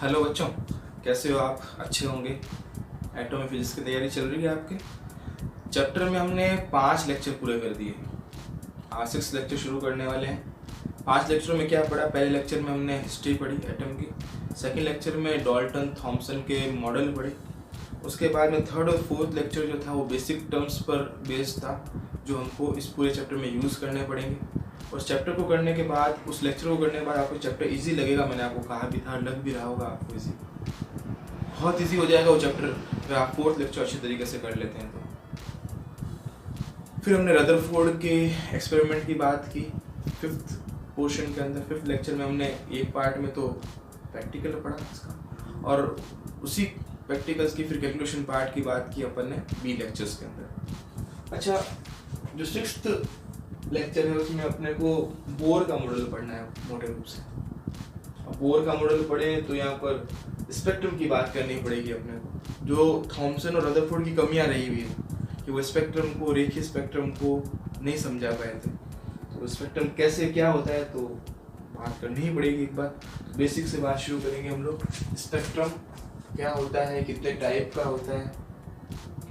Hello बच्चों, कैसे हो आप? अच्छे होंगे। एटॉमिक फिजिक्स की तैयारी चल रही है आपके। चैप्टर में हमने 5 लेक्चर पूरे कर दिए। आज 6 लेक्चर शुरू करने वाले हैं। 5 लेक्चरों में क्या पढ़ा? पहले लेक्चर में हमने हिस्ट्री पढ़ी एटम की। सेकेंड लेक्चर में डाल्टन थॉमसन के मॉडल पढ़े। उसके बाद में थर्ड और फोर्थ लेक्चर जो था वो बेसिक टर्म्स पर बेस्ड था, जो हमको इस पूरे चैप्टर में यूज़ करने पड़ेंगे। उस चैप्टर को करने के बाद, उस लेक्चर को करने के बाद आपको चैप्टर इजी लगेगा। मैंने आपको कहा भी था, लग भी रहा होगा आपको इजी, बहुत इजी हो जाएगा वो चैप्टर अगर आप फोर्थ लेक्चर अच्छे तरीके से कर लेते हैं तो। फिर हमने रदरफोर्ड के एक्सपेरिमेंट की बात की फिफ्थ पोर्शन के अंदर। फिफ्थ लेक्चर में हमने एक पार्ट में तो प्रैक्टिकल पढ़ा इसका, और उसी प्रैक्टिकल्स की फिर कैलकुलेशन पार्ट की बात की अपन ने बी लेक्चर्स के अंदर। अच्छा, जो सिक्स्थ लेक्चर है उसमें अपने को बोर का मॉडल पढ़ना है मोटे रूप से। अब बोर का मॉडल पढ़े तो यहाँ पर स्पेक्ट्रम की बात करनी पड़ेगी अपने को, जो थॉमसन और रदरफोर्ड की कमियां रही हुई है कि वो स्पेक्ट्रम को, रेखीय स्पेक्ट्रम को नहीं समझा पाए थे। तो स्पेक्ट्रम कैसे क्या होता है तो बात करनी ही पड़ेगी एक बार। बेसिक से बात शुरू करेंगे हम लोग। स्पेक्ट्रम क्या होता है, कितने टाइप का होता है,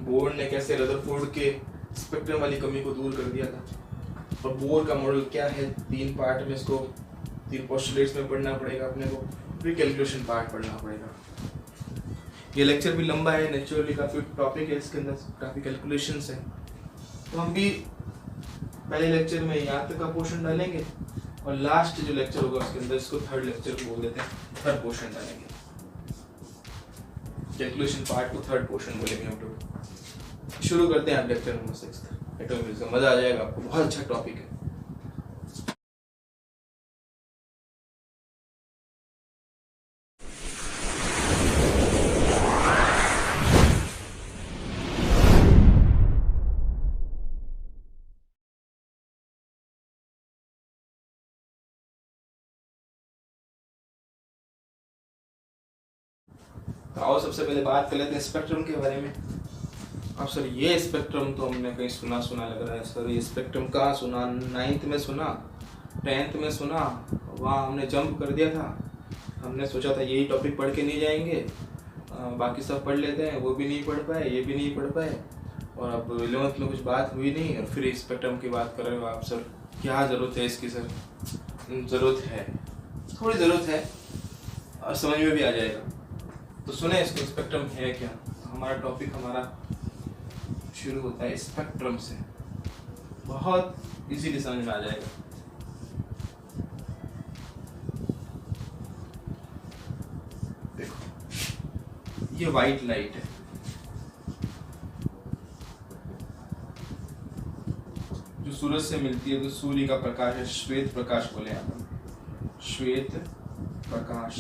बोर ने कैसे रदरफोर्ड के स्पेक्ट्रम वाली कमी को दूर कर दिया था, और बोर का मॉडल क्या है। 3 पार्ट में इसको 3 पोस्टुलेट्स में पढ़ना पड़ेगा अपने को, फिर कैलकुलेशन पार्ट पढ़ना पड़ेगा। ये लेक्चर भी लंबा है, नेचुरली काफ़ी टॉपिक है इसके अंदर, काफ़ी कैलकुलेशंस है। तो हम भी पहले लेक्चर में यहाँ तक का पोर्शन डालेंगे, और लास्ट जो लेक्चर होगा उसके अंदर इसको थर्ड लेक्चर बोल देते हैं, थर्ड पोर्शन डालेंगे। कैलकुलेशन पार्ट को थर्ड पोर्शन बोलेंगे हम लोग। शुरू करते हैं आप लेक्चर नंबर 6 एटॉमिक फिजिक्स का। मजा आ जाएगा आपको, बहुत अच्छा टॉपिक है। तो आओ सबसे पहले बात कर लेते हैं स्पेक्ट्रम के बारे में। अब सर ये स्पेक्ट्रम तो हमने कहीं सुना सुना लग रहा है सर। ये स्पेक्ट्रम कहाँ सुना? 9th में सुना, 10th में सुना, वहाँ हमने जंप कर दिया था। हमने सोचा था यही टॉपिक पढ़ के नहीं जाएंगे, बाकी सब पढ़ लेते हैं, वो भी नहीं पढ़ पाए, ये भी नहीं पढ़ पाए, और अब 11th में कुछ बात हुई नहीं, और फिर स्पेक्ट्रम की बात कर रहे हो आप। सर क्या ज़रूरत है इसकी? सर ज़रूरत है, थोड़ी ज़रूरत है, और समझ में भी आ जाएगा। तो सुने इसको, स्पेक्ट्रम है क्या। तो हमारा टॉपिक शुरू होता है स्पेक्ट्रम से, बहुत इजीली समझ में आ जाएगा। देखो, ये वाइट लाइट है, जो सूरज से मिलती है, तो सूर्य का प्रकाश है, श्वेत प्रकाश बोले आप, श्वेत प्रकाश।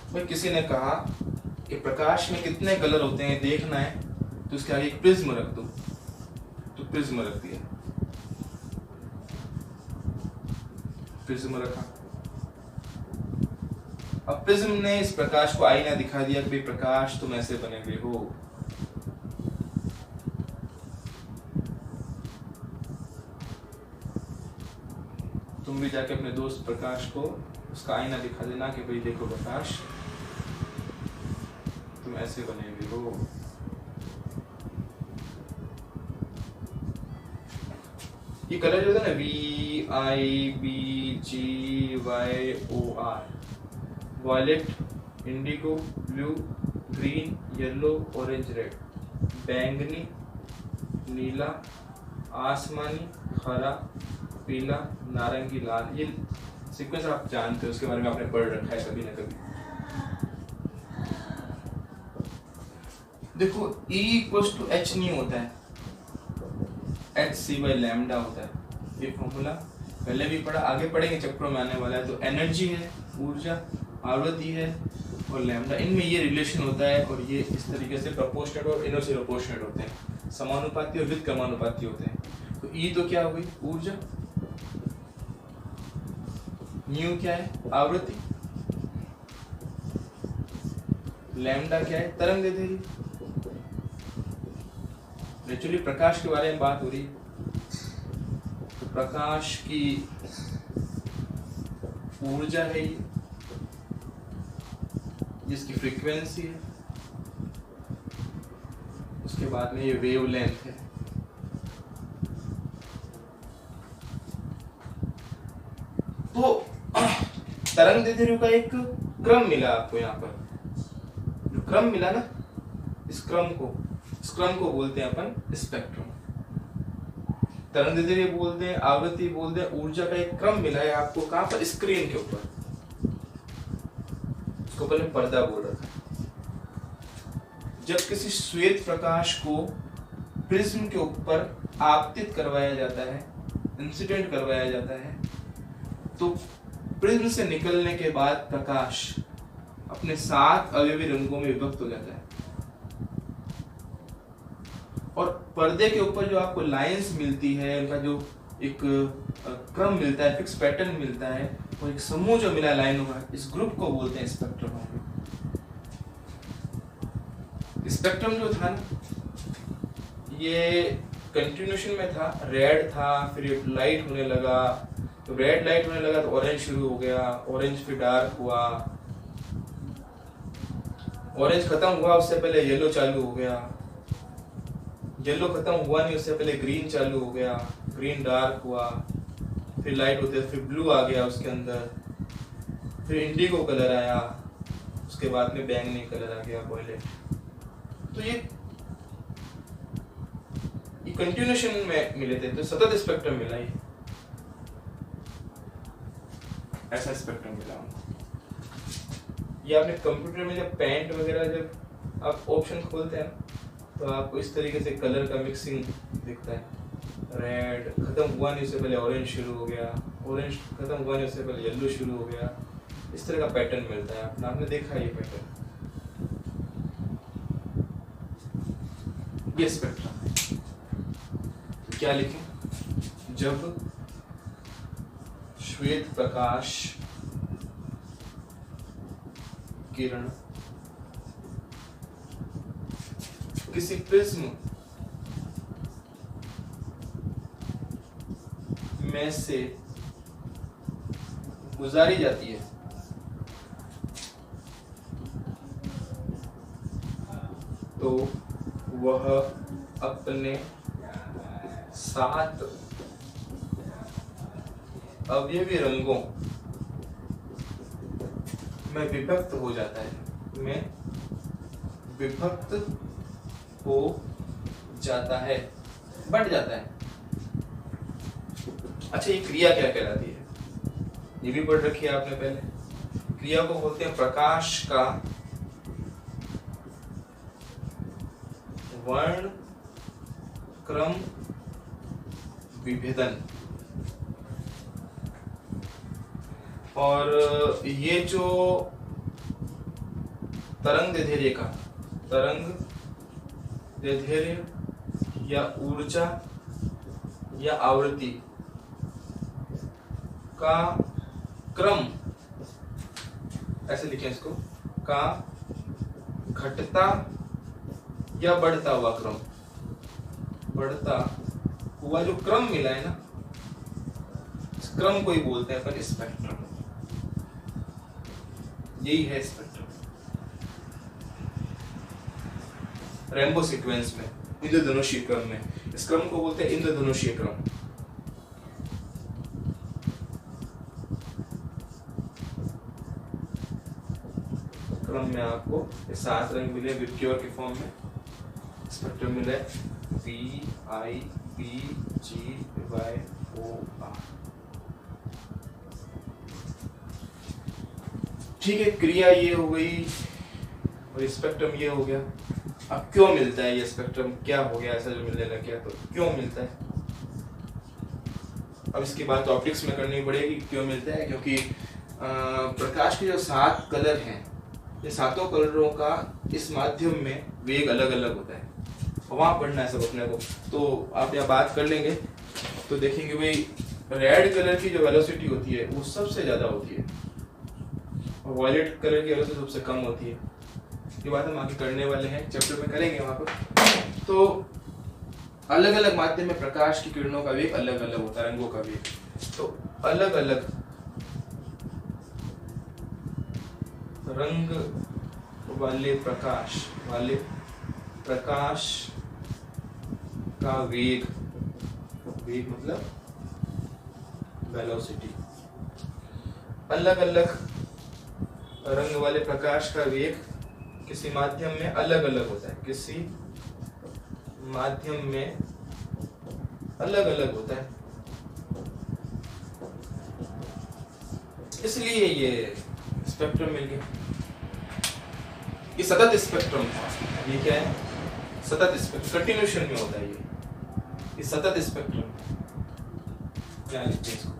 भाई किसी ने कहा कि प्रकाश में कितने कलर होते हैं देखना है, तो उसके आगे एक प्रिज्म रख दो, तो प्रिज्म रख दिया, प्रिज्म रखा। अब प्रिज्म ने इस प्रकाश को आईना दिखा दिया कि प्रकाश तुम ऐसे बने हुए हो। तुम भी जाके अपने दोस्त प्रकाश को उसका आईना दिखा देना कि भाई देखो प्रकाश, तुम ऐसे बने हुए हो। ये कलर जो है ना, VIBGYOR, violet, indigo, blue, green, yellow, orange, red, बैंगनी, नीला, आसमानी, हरा, पीला, नारंगी, लाल। ये सीक्वेंस आप जानते हो, उसके बारे में आपने पढ़ रखा है कभी ना कभी। देखो E=H नहीं होता है, hc/λ होता है। ये फॉर्मूला पहले भी पढ़ा, आगे पढ़ेंगे, चैप्टर में आने वाला है। तो एनर्जी है, ऊर्जा, आवृत्ति है, और लैम्डा, इनमें ये रिलेशन होता है, और ये इस तरीके से प्रोपोर्शनेट और इनवर्सली प्रोपोर्शनेट होते हैं, समानुपाती और विद क्रमानुपाती होते हैं। तो E तो क्या हुई? ऊर्जा। न्यू क्या है? आवृत्ति। लैम्डा क्या है? तरंग दैर्ध्य। नेचुरली प्रकाश के बारे में बात हो रही है, तो प्रकाश की ऊर्जा है ये, जिसकी फ्रीक्वेंसी है, उसके बाद में ये वेवलेंथ है। तो तरंगदैर्ध्य का एक क्रम मिला आपको यहाँ पर, जो क्रम मिला ना, इस क्रम को बोलते हैं अपन स्पेक्ट्रम। तरंगदैर्ध्य बोलते हैं, आवृत्ति बोलते हैं, ऊर्जा का एक क्रम मिला है आपको। कहां पर? स्क्रीन के ऊपर। उसको पहले पर्दा बोल रहा था। जब किसी श्वेत प्रकाश को प्रिज्म के ऊपर आपतित करवाया जाता है, इंसिडेंट करवाया जाता है, तो प्रिज्म से निकलने के बाद प्रकाश अपने 7 अवयवी रंगों में विभक्त हो जाता है। और पर्दे के ऊपर जो आपको लाइंस मिलती है, उनका जो एक क्रम मिलता है, फिक्स पैटर्न मिलता है, और एक समूह जो मिला लाइनों का, इस ग्रुप को बोलते हैं स्पेक्ट्रम। स्पेक्ट्रम जो था ना, ये कंटिन्यूशन में था। रेड था, फिर लाइट होने लगा, तो रेड लाइट होने लगा तो ऑरेंज शुरू हो गया, ऑरेंज फिर डार्क हुआ, ऑरेंज खत्म हुआ उससे पहले येलो चालू हो गया, येलो खत्म हुआ नहीं उससे पहले ग्रीन चालू हो गया, ग्रीन डार्क हुआ, फिर लाइट होते फिर ब्लू आ गया उसके अंदर, फिर इंडिगो कलर आया, उसके बाद में बैंगनी कलर आ गया, वॉयलेट। तो ये कंटिन्यूशन में मिले थे, तो सतत स्पेक्ट्रम मिला, ये ऐसा स्पेक्ट्रम मिला हमको। ये आपने कंप्यूटर में जब पेंट वगैरह जब आप ऑप्शन खोलते हैं तो आपको इस तरीके से कलर का मिक्सिंग दिखता है। रेड खत्म हुआ नहीं उससे पहले ऑरेंज शुरू हो गया, ऑरेंज खत्म हुआ नहीं उससे पहले येलो शुरू हो गया, इस तरह का पैटर्न मिलता है। आपने देखा ये पैटर्न, ये स्पेक्ट्रम है। तो क्या लिखें? जब श्वेत प्रकाश किरण किसी प्रिज्म में से गुजारी जाती है तो वह अपने 7 अवयवी रंगों में विभक्त हो जाता है, में विभक्त हो जाता है, बट जाता है। अच्छा, ये क्रिया क्या कहलाती है? ये भी पढ़ रखी है आपने पहले। क्रिया को बोलते हैं प्रकाश का वर्ण क्रम विभेदन। और ये जो तरंग दैर्ध्य या ऊर्जा या आवृत्ति का क्रम, ऐसे लिखें इसको, का घटता या बढ़ता हुआ क्रम, बढ़ता हुआ जो क्रम मिला है ना, इस क्रम को ही बोलते हैं अपन स्पेक्ट्रम। यही है स्पेक्ट्रम। रेनबो सीक्वेंस में, इंद्रधनुषीय क्रम में, इस क्रम को बोलते हैं इंद्रधनुषीय क्रम। क्रम में आपको 7 रंग मिले विबग्योर के फॉर्म में। स्पेक्ट्रम मिले PIPGY4R। ठीक है, क्रिया ये हो गई और स्पेक्ट्रम ये हो गया। अब क्यों मिलता है ये स्पेक्ट्रम? क्या हो गया ऐसा जो मिलने लग गया? तो क्यों मिलता है? अब इसकी बात तो ऑप्टिक्स में करनी पड़ेगी। क्यों मिलता है? क्योंकि प्रकाश के जो 7 कलर हैं, ये 7 कलरों का इस माध्यम में वेग अलग अलग होता है। वहां पढ़ना है सब अपने को, तो आप यहाँ बात कर लेंगे तो देखेंगे भाई रेड कलर की जो वेलोसिटी होती है वो सबसे ज्यादा होती है और वॉयलेट कलर की वेलोसिटी सबसे कम होती है। ये बात हम आगे करने वाले हैं, चैप्टर में करेंगे वहां पर। तो अलग अलग माध्यम में प्रकाश की किरणों का वेग अलग अलग होता है, रंगों का वेग। तो अलग अलग रंग वाले प्रकाश का वेग मतलब वेलोसिटी, अलग अलग रंग वाले प्रकाश का वेग किसी माध्यम में अलग अलग होता है, किसी माध्यम में अलग अलग होता है, इसलिए ये स्पेक्ट्रम मिल गया। ये सतत स्पेक्ट्रम था। ये क्या है? सतत स्पेक्ट्रम, कंटिन्यूशन में होता है ये सतत स्पेक्ट्रम। क्या लिखते हैं इसको?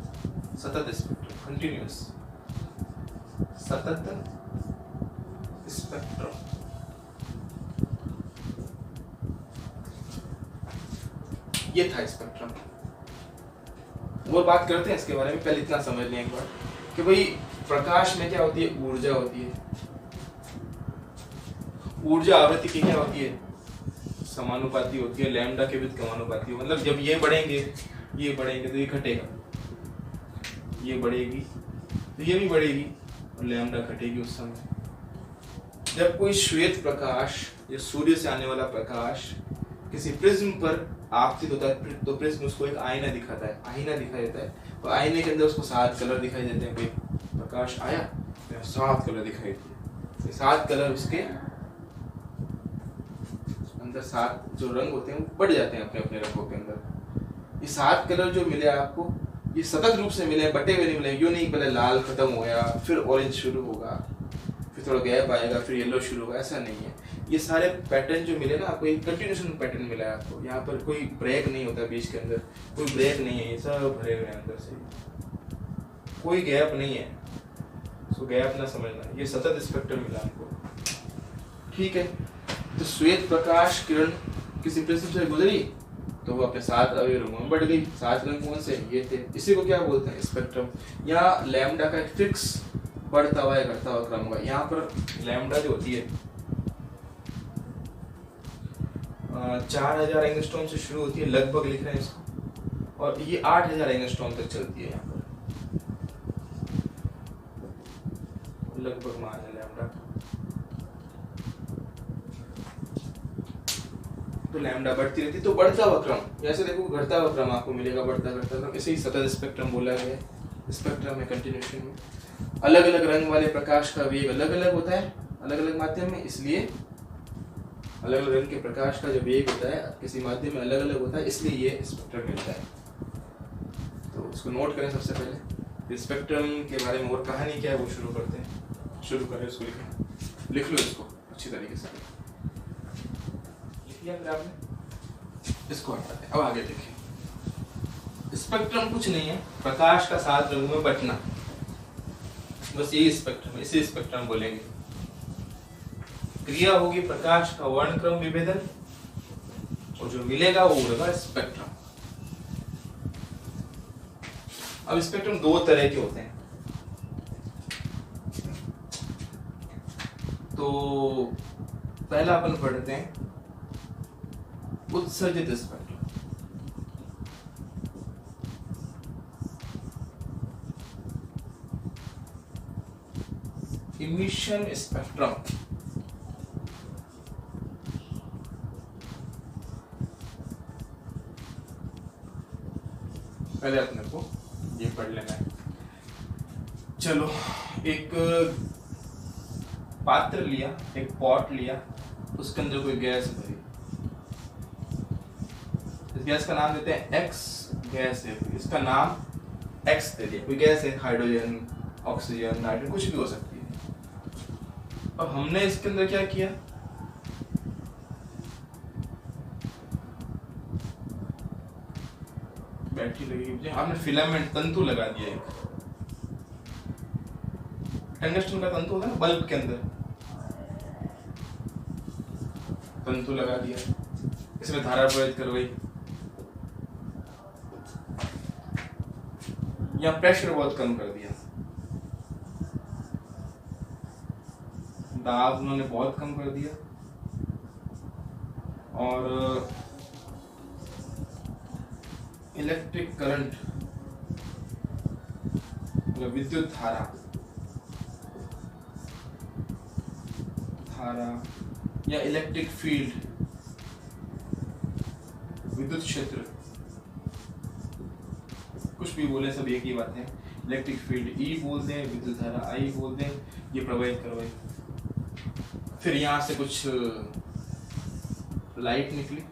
सतत स्पेक्ट्रम, कंटिन्यूअस सतत स्पेक्ट्रम। ये था स्पेक्ट्रम। और बात करते हैं इसके बारे में। पहले इतना समझ लें एक बार कि भाई प्रकाश में क्या होती है? ऊर्जा होती है। ऊर्जा आवृत्ति की क्या होती है? समानुपाती होती है, लैम्डा के विद समानुपाती। मतलब जब ये बढ़ेंगे तो ये घटेगा, ये बढ़ेगी तो ये भी बढ़ेगी और लैम्डा घटेगी उस समय। जब कोई श्वेत प्रकाश या सूर्य से आने वाला प्रकाश किसी प्रिज्म पर आपतित होता है तो प्रिज्म उसको एक आईना दिखाता है, दिखाई देता है। और आईने के अंदर उसको 7 कलर दिखाई देते हैं। कोई प्रकाश आया तो 7 कलर दिखाई देते हैं। 7 कलर उसके अंदर 7 जो रंग होते हैं वो बढ़ जाते हैं अपने अपने रंगों के अंदर। ये 7 कलर जो मिले आपको, ये सतत रूप से मिले, बटे हुए नहीं मिले। यूं नहीं पहले लाल खत्म हो गया फिर ऑरेंज शुरू होगा, फिर थोड़ा गैप आएगा फिर येलो शुरू होगा, ऐसा नहीं है। ये सारे पैटर्न जो मिले ना आपको, एक कंटिन्यूशन पैटर्न मिला है आपको। यहाँ पर कोई ब्रेक नहीं होता बीच के अंदर, कोई ब्रेक नहीं है, ये सब भरे हुए हैं अंदर से, कोई गैप नहीं है। इसको गैप ना समझना, ये सतत स्पेक्ट्रम मिला हमको, ठीक है। तो श्वेत प्रकाश किरण किसी प्रिज्म से गुजरी तो वो अपने 7 रंगों में बढ़ गई। 7 रंग कौन से? ये थे। इसी को क्या बोलते हैं? स्पेक्ट्रम। यहाँ लैम्डा का एक फिक्स बढ़ता हुआ या घटता हुआ क्रम होगा। यहाँ पर लैम्डा जो होती है 4000 एंगस्ट्रॉम से शुरू होती है, लगभग लिख रहे हैं इसको, और ये 8000 एंगस्ट्रॉम तक चलती है। यहाँ पर लगभग मान है लैम्डा। तो लैम्डा बढ़ती रहती, तो बढ़ता हुआ क्रम, जैसे देखो घटता हुआ क्रम आपको मिलेगा, बढ़ता घटता क्रम। इसे ही सतत स्पेक्ट्रम बोला गया है। स्पेक्ट्रम है कंटिन्यूशन में। अलग अलग रंग वाले प्रकाश का वेग अलग अलग होता है अलग अलग माध्यम में, इसलिए अलग अलग रंग के प्रकाश का जो वेग होता है किसी माध्यम में अलग अलग होता है, इसलिए ये स्पेक्ट्रम मिलता है। तो इसको नोट करें सबसे पहले। स्पेक्ट्रम के बारे में और कहानी क्या है वो शुरू करते हैं। शुरू करें, इसको लिख लो इसको अच्छी तरीके से। लिख लिया फिर आपने? इसको हटाते हैं। अब आगे देखिए। स्पेक्ट्रम कुछ नहीं है, प्रकाश का 7 रंगों में बंटना, बस यही स्पेक्ट्रम। इसे स्पेक्ट्रम बोलेंगे। क्रिया होगी प्रकाश का वर्णक्रम विभेदन, और जो मिलेगा वो होगा स्पेक्ट्रम। अब स्पेक्ट्रम 2 तरह के होते हैं। तो पहला अपन पढ़ते हैं उत्सर्जित स्पेक्ट्रम। Emission spectrum. पहले अपने को ये पढ़ लेना है। चलो, एक पात्र लिया, एक पॉट लिया, उसके अंदर कोई गैस भरी। इस गैस का नाम देते हैं एक्स गैस है। इसका नाम एक्स दे दिया। कोई गैस है, हाइड्रोजन, ऑक्सीजन, नाइट्रोजन, कुछ भी हो सकती है। अब हमने इसके अंदर क्या किया? बैटरी लगी मुझे, हमने फिलामेंट तंतु लगा दिया। एक टंगस्टन का तंतु होता है ना बल्ब के अंदर, तंतु लगा दिया, इसमें धारा प्रवाहित करवाई। या प्रेशर बहुत कम कर दिया, दाब उन्होंने बहुत कम कर दिया, और इलेक्ट्रिक करंट मतलब विद्युत धारा धारा या इलेक्ट्रिक फील्ड, विद्युत क्षेत्र, कुछ भी बोले सब एक ही बात है। इलेक्ट्रिक फील्ड E बोल दें, विद्युत धारा I बोल दें, ये प्रवाहित करवाए। फिर यहाँ से कुछ लाइट निकली,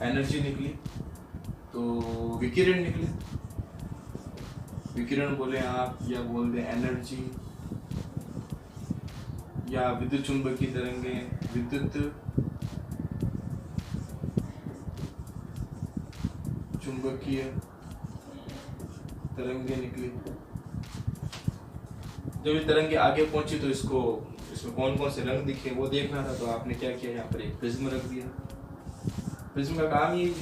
एनर्जी निकली, तो विकिरण निकले। विकिरण बोले आप या बोल दें एनर्जी, या विद्युत चुंबकीय तरंगे, विद्युत चुंबकीय तरंगे निकली। जब ये तरंगे आगे पहुंची तो इसमें कौन कौन से रंग दिखे वो देखना था, तो आपने क्या किया, यहाँ पर एक प्रिज्म रख दिया। प्रिज्म का काम ही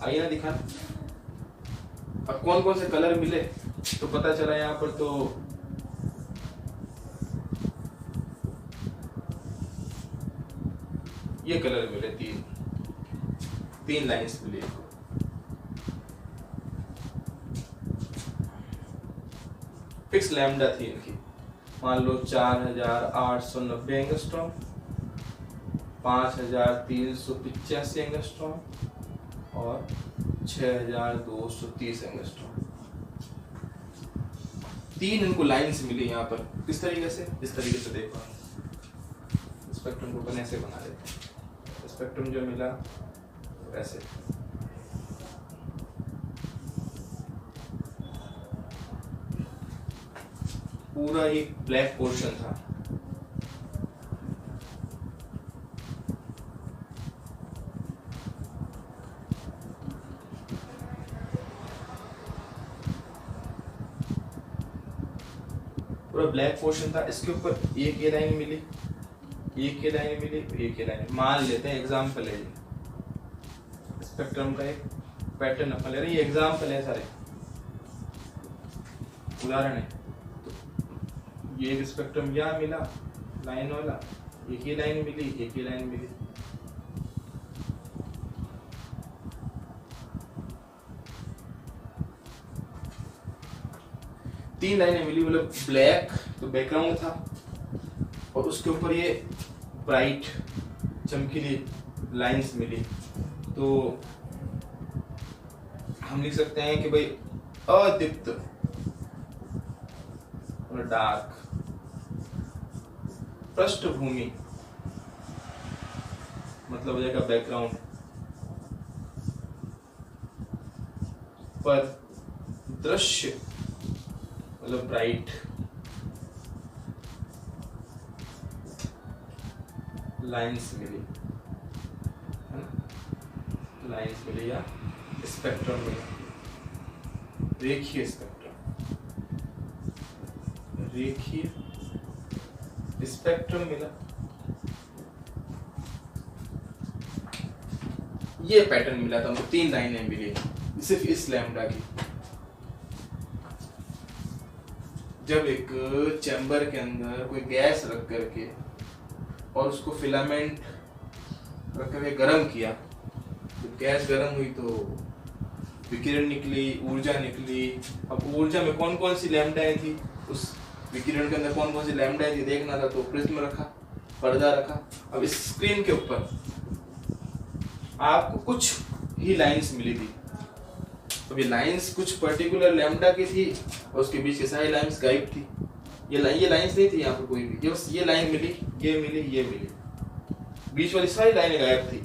आईना दिखा। अब कौन कौन से कलर मिले तो पता चला यहाँ पर, तो ये कलर मिले, तीन लाइंस मिली। फिक्स लैम्डा थी इनकी, मान लो 4890 एंगस्ट्रॉम, 5385 एंगस्ट्रॉम और 6230 एंगस्ट्रॉम। तीन इनको लाइंस मिली यहाँ पर। किस तरीके से? इस तरीके से देखो, स्पेक्ट्रम को अपन ऐसे बना देते हैं। स्पेक्ट्रम जो मिला ऐसे, पूरा एक ब्लैक पोर्शन था। पूरा ब्लैक पोर्शन था, इसके ऊपर एक ये लाइन मिली, एक ये लाइन मिली, एक ये लाइन। मान लेते हैं एग्जाम्पल है, स्पेक्ट्रम का एक पैटर्न अपन ले रहे हैं, ये एग्जाम्पल है, सारे उदाहरण है। तो ये एक स्पेक्ट्रम यहाँ मिला लाइन वाला, एक ही लाइन मिली, एक ही लाइन मिली। तीन लाइनें मिली, मतलब ब्लैक तो बैकग्राउंड था और उसके ऊपर ये ब्राइट चमकीली लाइंस मिली। तो हम लिख सकते हैं कि भाई अदीप्त और डार्क पृष्ठभूमि मतलब हो जाएगा बैकग्राउंड, पर दृश्य मतलब ब्राइट लाइंस मिली, है ना, लाइंस मिली या स्पेक्ट्रम मिला, रेखीय स्पेक्ट्रम, रेखीय स्पेक्ट्रम मिला। ये पैटर्न मिला था, हमको तीन लाइनें मिली सिर्फ इस लैम्डा की। जब एक चैम्बर के अंदर कोई गैस रख करके और उसको फिलामेंट रख करके गर्म किया, तो गैस गर्म हुई तो विकिरण निकली, ऊर्जा निकली। अब ऊर्जा में कौन कौन सी लैम्डाएं थी, उस विकिरण के अंदर कौन कौन सी लैम्डाएं थी देखना था, तो प्रिज्म रखा, पर्दा रखा। अब इस स्क्रीन के ऊपर आपको कुछ ही लाइंस मिली थी। अब ये लाइंस कुछ पर्टिकुलर लैम्डा की थी और उसके बीच की सारी लाइंस गायब थी। ये लाइंस नहीं थी यहाँ पर कोई भी, ये बस ये लाइन मिली, ये मिली, ये मिली, बीच वाली सारी लाइनें गायब थी।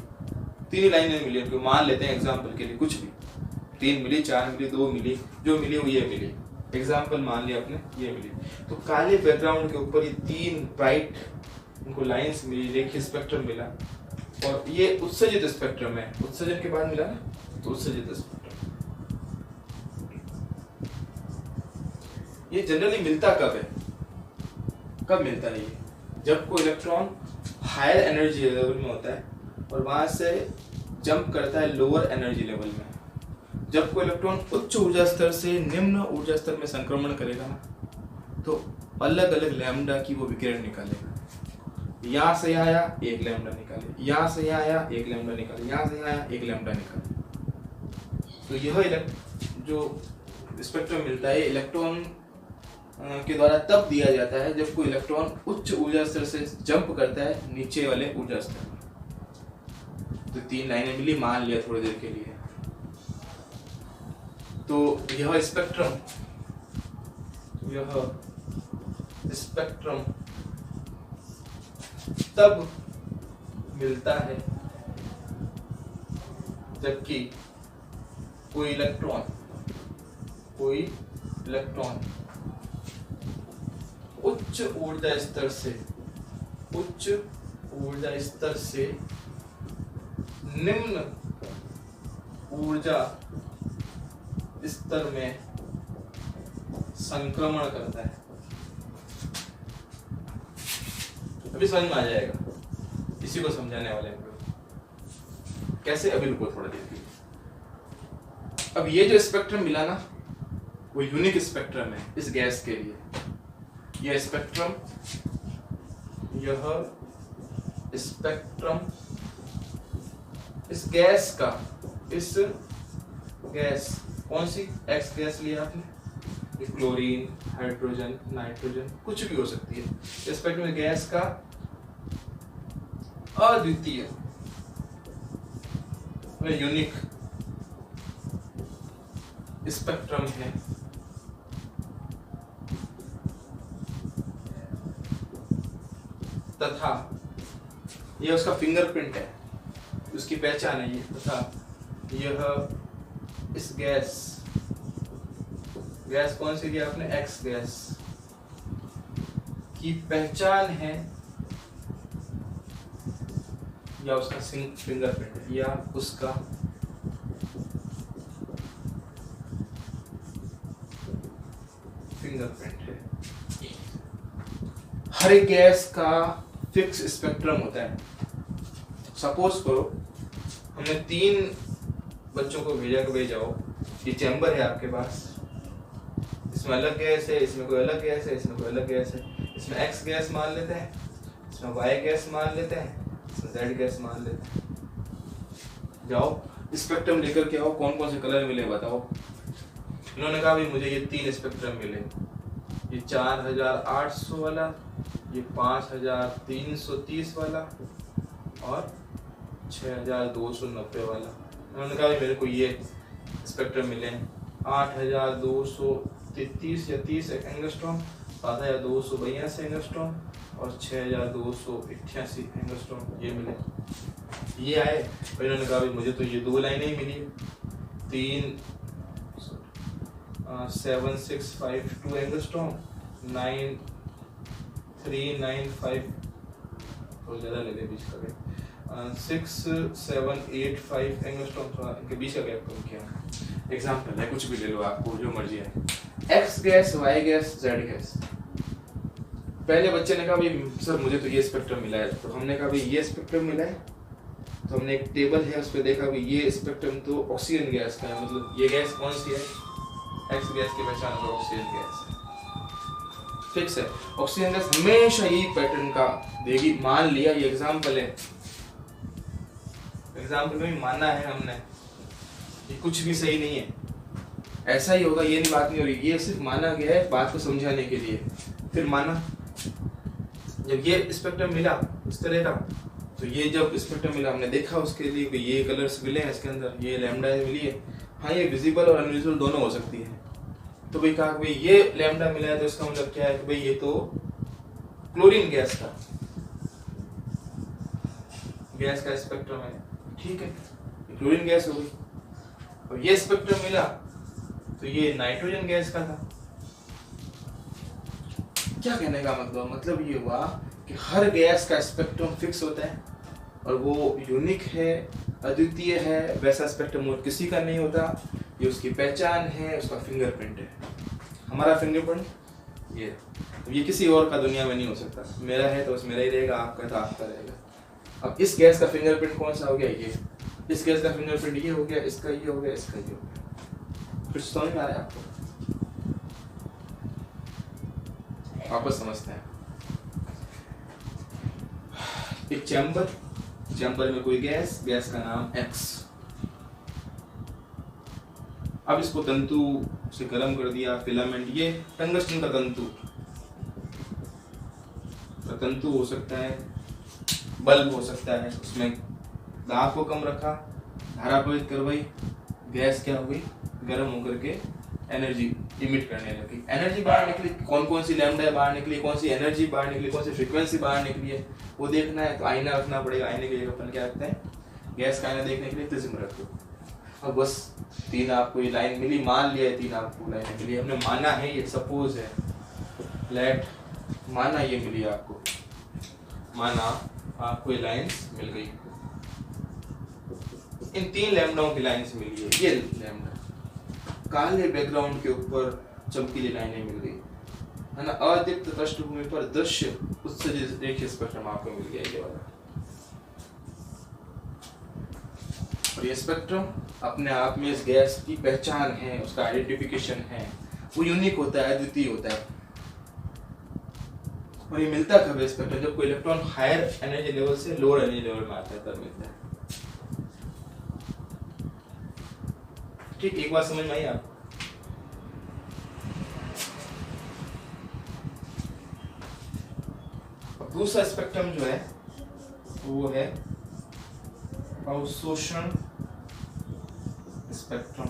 तीन ही लाइनें मिली, उनको मान लेते हैं एग्जाम्पल के लिए, कुछ भी, 3 मिली, 4 मिली, 2 मिली, जो मिली वो ये मिली, एग्जाम्पल मान लिया आपने, ये मिली। तो काले बैकग्राउंड के ऊपर ये तीन ब्राइट उनको लाइंस मिली, रेखीय स्पेक्ट्रम मिला। और ये उत्सर्जित स्पेक्ट्रम है, उत्सर्जन के बाद मिला ना, तो उत्सर्जित स्पेक्ट्रम। ये जनरली मिलता कब है, कब मिलता है ये? जब कोई इलेक्ट्रॉन हायर एनर्जी लेवल में होता है और वहां से जंप करता है लोअर एनर्जी लेवल में। जब कोई इलेक्ट्रॉन उच्च ऊर्जा स्तर से निम्न ऊर्जा स्तर में संक्रमण करेगा ना, तो अलग अलग लैम्डा की वो विकिरण निकालेगा। यहाँ से आया एक लैम्डा निकाले, यहाँ से आया एक लैम्डा निकाले, यहाँ से आया एक लैम्डा निकाले। तो यह जो स्पेक्ट्रम मिलता है इलेक्ट्रॉन के द्वारा तब दिया जाता है जब कोई इलेक्ट्रॉन उच्च ऊर्जा स्तर से जंप करता है नीचे वाले ऊर्जा स्तर पर। तो 3 लाइनें मिली, मान लिया थोड़ी देर के लिए। तो यह स्पेक्ट्रम तब मिलता है जबकि कोई इलेक्ट्रॉन उच्च ऊर्जा स्तर से निम्न ऊर्जा स्तर में संक्रमण करता है। अभी समझ में आ जाएगा, इसी को समझाने वाले हैं कैसे। अभी रुको थोड़ा देखिए। अब ये जो स्पेक्ट्रम मिला ना, वो यूनिक स्पेक्ट्रम है इस गैस के लिए। यह स्पेक्ट्रम इस गैस कौन सी एक्स गैस लिया आपने, क्लोरीन, हाइड्रोजन, नाइट्रोजन, कुछ भी हो सकती है। स्पेक्ट्रम गैस का अद्वितीय यूनिक स्पेक्ट्रम है। तथा यह उसका फिंगरप्रिंट है, उसकी पहचान है ये। तथा यह इस गैस कौन सी लिया आपने, एक्स गैस की पहचान है, या उसका फिंगरप्रिंट है, या उसका फिंगरप्रिंट है। हर एक गैस का फिक्स स्पेक्ट्रम होता है। सपोज करो हमने 3 बच्चों को भेजा हो, ये चैम्बर है आपके पास, इसमें अलग गैस है, इसमें कोई अलग गैस है, इसमें कोई अलग गैस है। इसमें एक्स गैस मान लेते हैं, इसमें वाई गैस मान लेते हैं, इसमें जेड गैस मान लेते हैं। जाओ स्पेक्ट्रम लेकर के आओ, कौन कौन से कलर मिले बताओ। इन्होंने कहा भी मुझे ये 3 स्पेक्ट्रम मिले, ये 4800 वाला, ये 5330 वाला और 6290 वाला। उन्होंने कहा मेरे को ये स्पेक्ट्रम मिले 8233 या 30 एंगस्ट्रॉम, 7282 एंगस्ट्रॉम और 6288 एंगस्ट्रॉम, ये मिले। ये आए और इन्होंने कहा मुझे तो ये 2 लाइनें ही मिली, 7652 एंगस्ट्रॉम, 9395 थोड़ा ज़्यादा लगे बीच का गैप, 6785 एंगस्ट्रॉम, थोड़ा इनके बीच का गैप कम किया। एग्जाम्पल है, कुछ भी ले लो आपको जो मर्जी है। X gas, Y gas, Z gas. पहले बच्चे ने कहा भाई सर मुझे तो ये स्पेक्ट्रम मिला है, तो हमने कहा भाई ये स्पेक्ट्रम मिला है, तो हमने एक टेबल है उस पर देखा भाई ये स्पेक्ट्रम तो ऑक्सीजन गैस का है, मतलब ये गैस कौन सी है, एक्स गैस की पहचान पर ऑक्सीजन गैस है। फिक्स है, ऑक्सीजन गैस हमेशा यही पैटर्न का देगी। मान लिया, ये एग्जाम्पल है, एग्जाम्पल में माना है हमने, ये कुछ भी सही नहीं है, ऐसा ही होगा, ये बात नहीं हो रही, ये सिर्फ माना गया है बात को समझाने के लिए। फिर माना, जब ये स्पेक्ट्रम मिला इस तरह का, तो ये जब स्पेक्ट्रम मिला हमने देखा उसके लिए कि ये कलर्स मिले हैं इसके अंदर, ये लैम्डा मिली है, हाँ ये विजिबल और अनविजिबल दोनों हो सकती है। तो भाई कहा भाई ये लैम्डा मिला है, तो इसका मतलब क्या है कि भाई ये तो क्लोरीन गैस का स्पेक्ट्रम है, ठीक है, क्लोरीन गैस हो गई। और ये स्पेक्ट्रम मिला तो ये नाइट्रोजन गैस का था। क्या कहने का मतलब ये हुआ कि हर गैस का स्पेक्ट्रम फिक्स होता है और वो यूनिक है, अद्वितीय है, वैसा स्पेक्ट्रम और किसी का नहीं होता। ये उसकी पहचान है, उसका फिंगरप्रिंट है। हमारा फिंगरप्रिंट ये किसी और का दुनिया में नहीं हो सकता, मेरा है तो बस मेरा ही रहेगा, आपका तो आपका रहेगा। अब इस गैस का फिंगरप्रिंट कौन सा हो गया, ये, इस गैस का फिंगरप्रिंट ये हो गया, इसका ये हो गया, इसका ये हो गया। फिर समझ में आ रहा है आपको? वापस समझते हैं। एक चैम्बर में कोई गैस का नाम X। अब इसको तंतु उसे गर्म कर दिया, फिलामेंट, ये टंगस्टन का तंतु हो सकता है, बल्ब हो सकता है, उसमें दाब को कम रखा, धारा प्रवाहित करवाई, गैस क्या हुई, गर्म होकर के एनर्जी इमिट करने लगी। एनर्जी बाहर निकली, कौन कौन सी लैम्डा बाहर निकली, कौन सी एनर्जी बाहर निकली, कौन सी फ्रीक्वेंसी बाहर निकली है वो देखना है तो आईना रखना पड़ेगा। आईने के लिए अपन क्या रखते हैं, गैस का आईना देखने के लिए प्रिज्म रखो। अब बस 3 आपको ये लाइन मिली, मान लिया है 3 आपको लाइन मिली, हमने माना है, ये सपोज है, लेट माना ये मिली आपको, माना आपको ये लाइंस मिल गई, इन 3 लैम्डाओं की लाइंस मिली है, ये लैम्डा काले बैकग्राउंड के ऊपर चमकीली लाइनें मिल गई है ना, अदीप्त पृष्ठभूमि पर दृश्य उत्सर्जित रेखीय स्पेक्ट्रम आपको मिल गया ये वाला। और ये स्पेक्ट्रम अपने आप में इस गैस की पहचान है, उसका आइडेंटिफिकेशन है, वो यूनिक होता है, अद्वितीय होता है। और ये मिलता कब है स्पेक्ट्रम, जब कोई इलेक्ट्रॉन हायर एनर्जी लेवल से लोअर एनर्जी लेवल में आता है तब मिलता है। ठीक, एक बात समझ में आई आपको? दूसरा स्पेक्ट्रम जो है वो है अवशोषण स्पेक्ट्रम,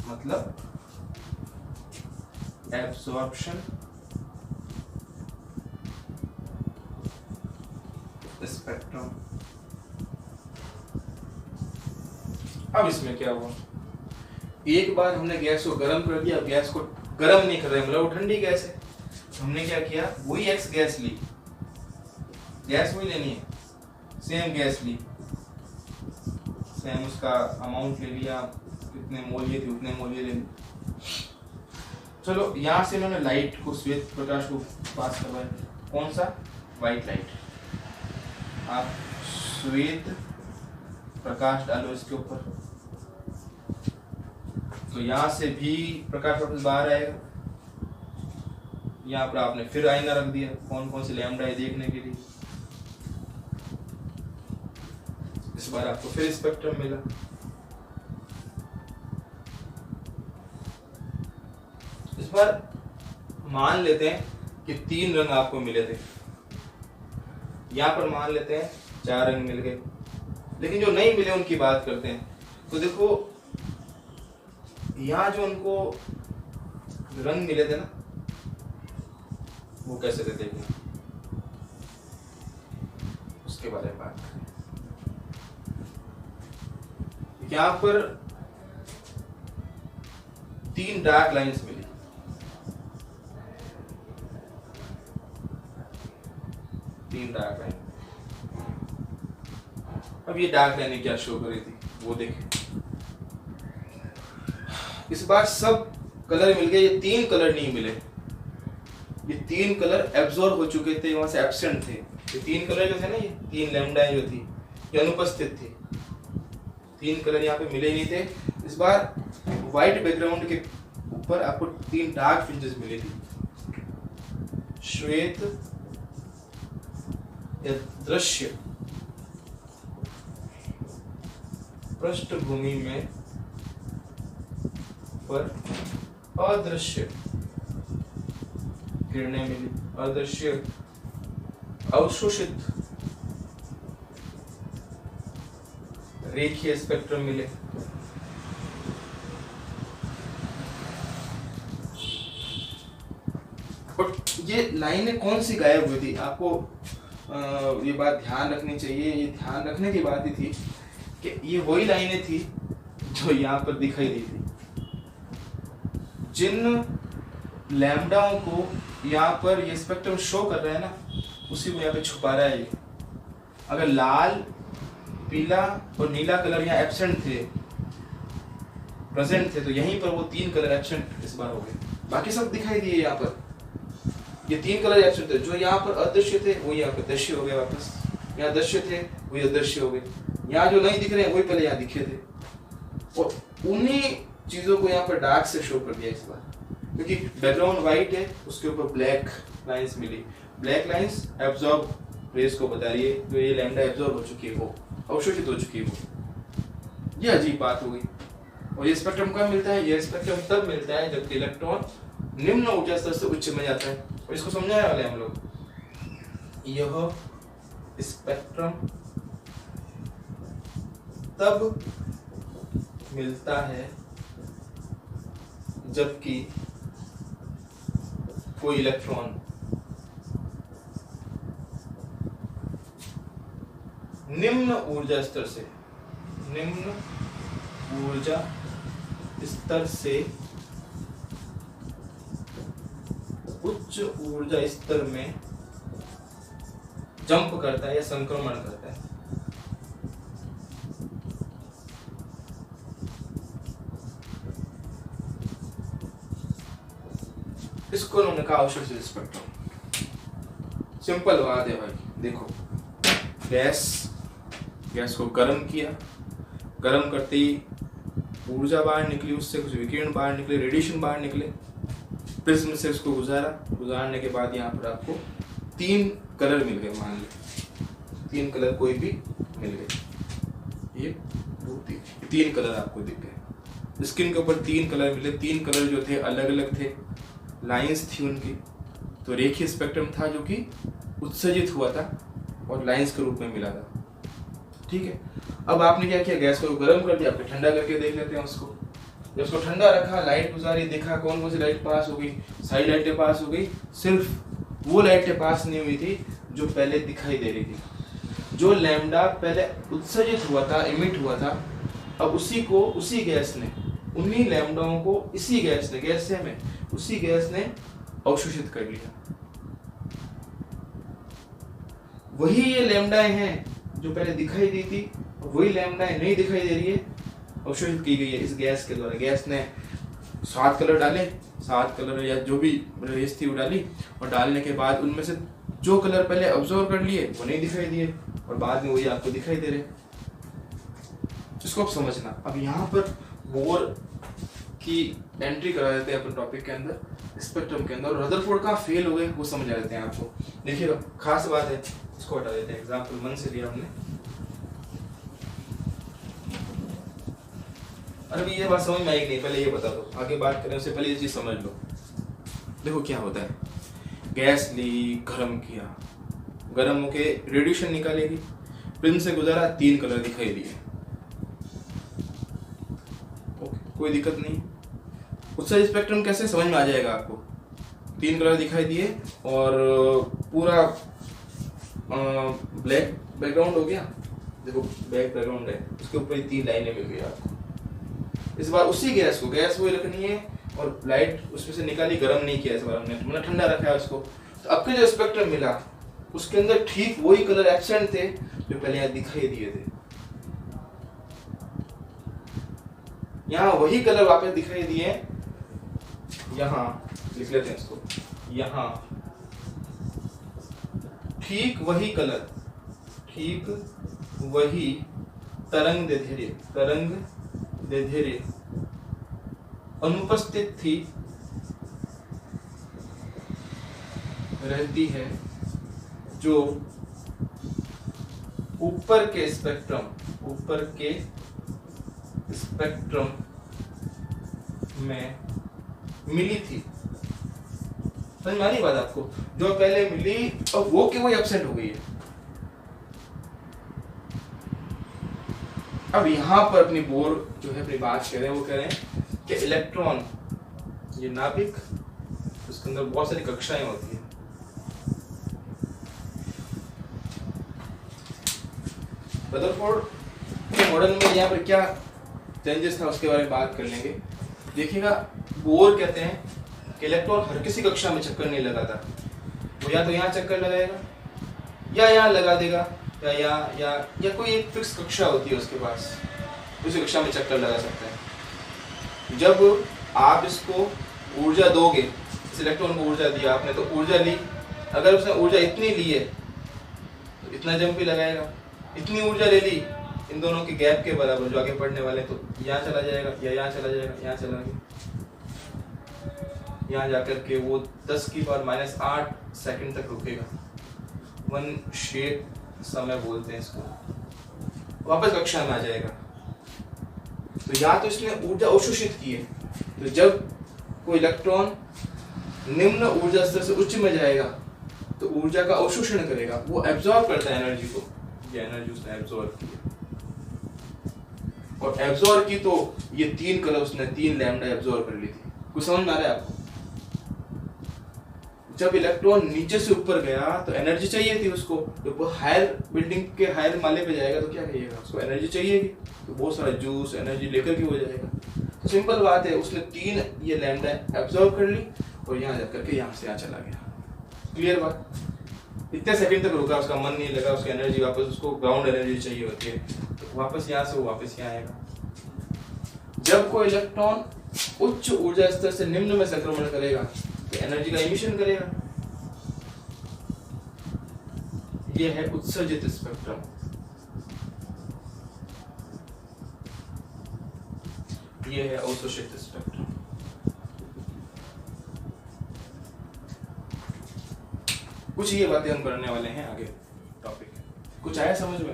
मतलब एब्सॉर्प्शन स्पेक्ट्रम। अब इसमें क्या हुआ, एक बार हमने गैस को गर्म कर दिया, गैस को गर्म नहीं कर रहे, मतलब वो ठंडी गैस है, हमने क्या किया, वही एक्स गैस ली, गैस वही लेनी है, सेम गैस ली, सेम उसका अमाउंट ले लिया, कितने मोल ये थे उतने मोल ये ले ली। चलो यहाँ से मैंने लाइट को, श्वेत प्रकाश को पास करवाया, कौन सा, व्हाइट लाइट। आप श्वेत प्रकाश डालो इसके ऊपर, तो यहाँ से भी प्रकाश वापस बाहर आएगा। यहाँ पर आपने फिर आईना रख दिया, कौन कौन से लैम्डा है देखने के लिए। इस बार आपको फिर स्पेक्ट्रम मिला, इस बार मान लेते हैं कि 3 रंग आपको मिले थे, यहाँ पर मान लेते हैं 4 रंग मिल गए, लेकिन जो नहीं मिले उनकी बात करते हैं। तो देखो यहाँ जो उनको रंग मिले थे ना, वो कैसे थे देखना, उसके बारे में बात करें। यहाँ पर 3 डार्क लाइंस मिली, 3 डार्क लाइन। अब ये डार्क लाइन क्या शो कर रही थी वो देखें। इस बार सब कलर मिल गए, ये 3 कलर नहीं मिले, ये 3 कलर एब्जॉर्ब हो चुके थे, वहां से एब्सेंट थे। ये 3 कलर जो थे ना, ये 3 लैम्डा जो थी ये अनुपस्थित थी, 3 कलर यहाँ पे मिले नहीं थे। इस बार व्हाइट बैकग्राउंड के ऊपर आपको 3 डार्क फ्रिंजेस मिली थी, श्वेत या दृश्य पृष्ठभूमि में पर अदृश्य किरणें मिली, अदृश्य अवशोषित रेखीय स्पेक्ट्रम मिले। और ये लाइनें कौन सी गायब हुई थी, आपको ये बात ध्यान रखनी चाहिए। ये ध्यान रखने की बात ही थी कि ये वही लाइनें थी जो यहाँ पर दिखाई दी थी। जिन लैम्डाओं को यहाँ पर ये स्पेक्ट्रम शो कर रहा है ना, उसी को यहाँ पे छुपा रहा है ये। अगर लाल, पीला और नीला कलर यहाँ एब्सेंट थे, प्रेजेंट थे, तो यहीं पर वो 3 कलर एब्सेंट इस बार हो गए। बाकी सब दिखाई दिए यहाँ पर, ये 3 कलर एब्सेंट थे। जो यहाँ पर अदृश्य थे वो यहाँ पर दृश्य हो गए वापस, यहाँ दृश्य थे वो ये दृश्य हो गए, यहाँ जो नहीं दिख रहे हैं वही पहले यहाँ दिखे थे। और उन्हीं चीजों को यहाँ पर डार्क से शो कर दिया इस बार, क्योंकि बैकग्राउंड व्हाइट है, उसके ऊपर ब्लैक लाइंस मिली। ब्लैक लाइंस एब्जॉर्ब रेस को बता रही है, तो ये लैम्डा एब्जॉर्ब हो चुकी है, वो अवशोषित हो चुकी है वो। ये अजीब बात हो गई। और ये स्पेक्ट्रम कब मिलता है? ये स्पेक्ट्रम तब मिलता है जब इलेक्ट्रॉन निम्न ऊर्जा स्तर से उच्च में जाता है। और इसको समझाने वाले हम लोग। यह स्पेक्ट्रम तब मिलता है जबकि कोई इलेक्ट्रॉन निम्न ऊर्जा स्तर से उच्च ऊर्जा स्तर में जंप करता है या संक्रमण करता है। इसको उन्होंने कहा अवशोषित स्पेक्ट्रम। सिंपल बात है भाई। देखो, गैस को गर्म किया, गर्म करते ही ऊर्जा बाहर निकली, उससे कुछ विकिरण बाहर निकले, रेडिएशन बाहर निकले, प्रिज्म से उसको गुजारने के बाद यहाँ पर आपको 3 कलर मिल गए। मान लीजिए 3 कलर कोई भी मिल गए, ये 2 3 कलर आपको दिख गए। स्क्रीन के ऊपर 3 कलर मिले। 3 कलर जो थे अलग अलग थे, लाइंस थी उनकी। तो रेखीय स्पेक्ट्रम था जो कि उत्सर्जित हुआ था और लाइंस के रूप में मिला था। ठीक है, अब आपने क्या किया, गैस को गर्म कर दिया। आपने ठंडा करके देख लेते हैं उसको। जब उसको ठंडा रखा, लाइट गुजारी, देखा कौन कौन सी लाइट पास हो गई, सारी लाइटें पास हो गई। सिर्फ वो लाइटें पास नहीं हुई थी जो पहले दिखाई दे रही थी। जो लैम्डा पहले उत्सर्जित हुआ था, इमिट हुआ था, अब उसी गैस ने, उन्हीं लैम्डाओं को उसी गैस ने अवशोषित कर लिया। वही ये लैम्डाएं हैं जो पहले दिखाई दी थी, वही लैम्डाएं नहीं दिखाई दे रही है, अवशोषित की गई है इस गैस के द्वारा। गैस ने 7 कलर डाले, 7 कलर या जो भी रेस थी वो डाली, और डालने के बाद उनमें से जो कलर पहले ऑब्जर्व कर लिए वो नहीं दिखाई दिए, और बाद में वही आपको दिखाई दे रहे। इसको आप समझना। अब यहाँ पर बोर की एंट्री करा देते हैं अपने टॉपिक के अंदर, स्पेक्ट्रम के अंदर। और रदरफोर्ड कहाँ फेल हो गए वो समझा देते हैं आपको। देखिएगा, खास बात है, इसको हटा देते हैं। एग्जाम्पल 1 से लिया हमने। अरे ये बात समझ में आएगी नहीं, पहले ये बता दो, आगे बात करें उससे पहले ये चीज समझ लो। देखो क्या होता है, गैस ली, गर्म किया, गर्म होके रेडिएशन निकालेगी, प्रिज्म से गुजारा, 3 कलर दिखाई दिए, कोई दिक्कत नहीं। उससे स्पेक्ट्रम कैसे समझ में आ जाएगा आपको। 3 कलर दिखाई दिए और पूरा ब्लैक बैकग्राउंड हो गया। देखो बैक बैकग्राउंड है, उसके ऊपर 3 लाइनें मिल गई आपको। इस बार उसी गैस को ही रखनी है और लाइट उसमें से निकाली, गर्म नहीं किया इस बार हमने, मतलब ठंडा रखा है उसको। तो अब के जो स्पेक्ट्रम मिला उसके अंदर ठीक वही कलर एब्सेंट थे जो पहले यहाँ दिखाई दिए थे। यहाँ वही कलर वापस दिखाई दिए, यहाँ लिख लेते हैं इसको, यहाँ ठीक वही कलर, ठीक वही तरंग दैर्ध्य अनुपस्थित थी, रहती है, जो ऊपर के स्पेक्ट्रम में मिली थी। समझ में आ रही बात आपको? जो पहले मिली और वो के वही एब्सेंट हो गई है। अब यहाँ पर अपनी बोर जो है अपनी बात कह रहे हैं, वो कह रहे हैं कि इलेक्ट्रॉन, ये नाभिक, उसके अंदर बहुत सारी कक्षाएं होती है। रदरफोर्ड के मॉडल में यहाँ पर क्या चेंजेस था उसके बारे में बात कर लेंगे। देखिएगा, बोर कहते हैं कि इलेक्ट्रॉन हर किसी कक्षा में चक्कर नहीं लगाता। वो या तो यहाँ चक्कर लगाएगा, या यहाँ लगा देगा, या कोई एक फिक्स कक्षा होती है उसके पास, उसी कक्षा में चक्कर लगा सकता है। जब आप इसको ऊर्जा दोगे, इस इलेक्ट्रॉन को ऊर्जा दिया आपने, तो ऊर्जा ली, अगर उसने ऊर्जा इतनी ली है तो इतना जंप भी लगाएगा। इतनी ऊर्जा ले ली इन दोनों के गैप के बराबर जो आगे पढ़ने वाले, तो यहाँ चला जाएगा, या यहाँ चला जाएगा, यहाँ चला गया, यहाँ जाकर के वो 10⁻⁸ सेकंड तक रुकेगा। 1 शेप समय बोलते हैं इसको, वापस कक्षा में आ जाएगा। तो या तो इसने ऊर्जा अवशोषित की है, तो जब कोई इलेक्ट्रॉन निम्न ऊर्जा स्तर से उच्च में जाएगा तो ऊर्जा का अवशोषण करेगा, वो एब्जॉर्ब करता है एनर्जी को, ये एनर्जी उसने एब्जॉर्ब की है। और एब्जॉर्ब की तो ये 3 कलर उसने 3 लैम्डा एब्जॉर्ब कर ली थी। कुछ समझ में आ रहा है आपको? जब इलेक्ट्रॉन नीचे से ऊपर गया तो एनर्जी चाहिए थी उसको, जब वो हायर बिल्डिंग के हायर माले पे जाएगा तो क्या करिएगा, उसको एनर्जी चाहिए, तो बहुत सारा जूस एनर्जी लेकर के वो जाएगा। तो सिंपल बात है, उसने 3 ये लैम्डा एब्जॉर्ब कर ली और यहाँ जाकर के यहाँ से यहाँ चला गया। क्लियर बात? इतने सेकंड तक रुका, उसका मन नहीं लगा, उसकी एनर्जी वापस, उसको ग्राउंड एनर्जी चाहिए होती है, तो वापस यहाँ से वो वापस यहाँ आएगा। जब कोई इलेक्ट्रॉन उच्च ऊर्जा स्तर से निम्न में संक्रमण करेगा तो एनर्जी का इमिशन करेगा। यह है उत्सर्जित स्पेक्ट्रम। यह है अवशोषित स्पेक्ट्रम। कुछ ये बातें हम करने वाले हैं आगे टॉपिक। कुछ आया समझ में?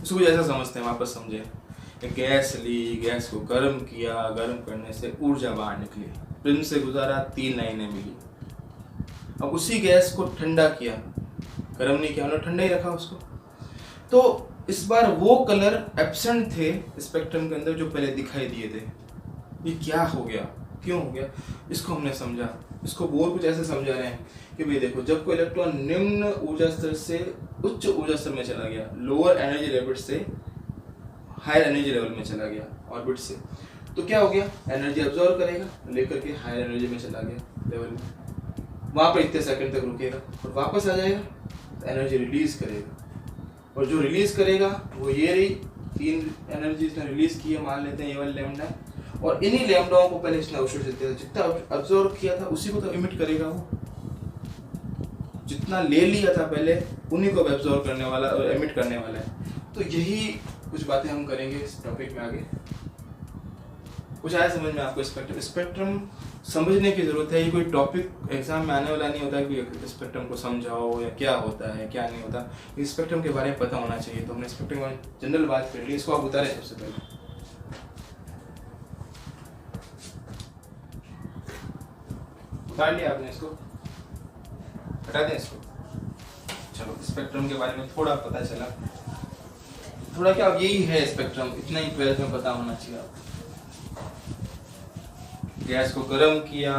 इसको कुछ ऐसा समझते हैं, वापस समझे। गैस ली, गैस को गर्म किया, गर्म करने से ऊर्जा बाहर निकली, प्रिज्म से गुजारा, 3 लाइनें मिली। अब उसी गैस को ठंडा किया, गर्म नहीं किया, उन्होंने ठंडा ही रखा उसको। तो इस बार वो कलर एब्सेंट थे स्पेक्ट्रम के अंदर जो पहले दिखाई दिए थे। ये क्या हो गया, क्यों हो गया, इसको हमने समझा। इसको बोर कुछ ऐसे समझा रहे हैं कि भाई देखो, जब कोई इलेक्ट्रॉन निम्न ऊर्जा स्तर से उच्च ऊर्जा स्तर में चला गया, लोअर एनर्जी लेवल से हायर एनर्जी लेवल में चला गया ऑर्बिट से, तो क्या हो गया, एनर्जी अब्सॉर्ब करेगा, लेकर के हायर एनर्जी में चला गया लेवल में, वहां पर इतने सेकंड तक रुकेगा और वापस आ जाएगा तो एनर्जी रिलीज करेगा। और जो रिलीज करेगा वो ये रही 3 एनर्जी इसने रिलीज की है, मान लेते हैं ये वाला लैम्डा, और इन्हीं लैम्डाओं को पहले इसने अवशोषित किया था। जितना अब्सॉर्ब किया था उसी को तो इमिट करेगा वो, जितना ले लिया था पहले उन्हीं को अब्सॉर्ब करने वाला और इमिट करने वाला है। तो यही कुछ बातें हम करेंगे इस टॉपिक में आगे। कुछ आया समझ में आपको? स्पेक्ट्रम समझने की जरूरत है। ये कोई टॉपिक एग्जाम में आने वाला नहीं होता कि स्पेक्ट्रम को समझाओ या क्या होता है क्या नहीं होता। स्पेक्ट्रम के बारे में पता होना चाहिए। तो हमने स्पेक्ट्रम में जनरल बात कर ली, इसको आप उतारें सबसे पहले। उतार लिया आपने, इसको हटा दें इसको। चलो, स्पेक्ट्रम के बारे में थोड़ा पता चला, थोड़ा क्या, यही है स्पेक्ट्रम, इतना ही 12th में पता होना चाहिए आपको। गैस को गर्म किया,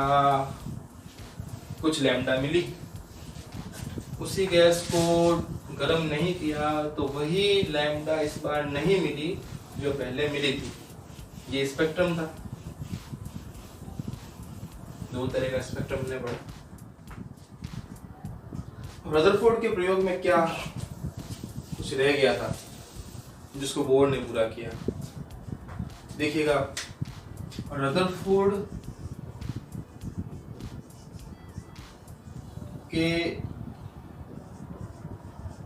कुछ लैम्डा मिली, उसी गैस को गर्म नहीं किया तो वही लैम्डा इस बार नहीं मिली जो पहले मिली थी। ये स्पेक्ट्रम था। 2 तरह का स्पेक्ट्रम हमने पढ़ा। रदरफोर्ड के प्रयोग में क्या कुछ रह गया था जिसको बोर्ड ने पूरा किया, देखिएगा। रदरफोर्ड के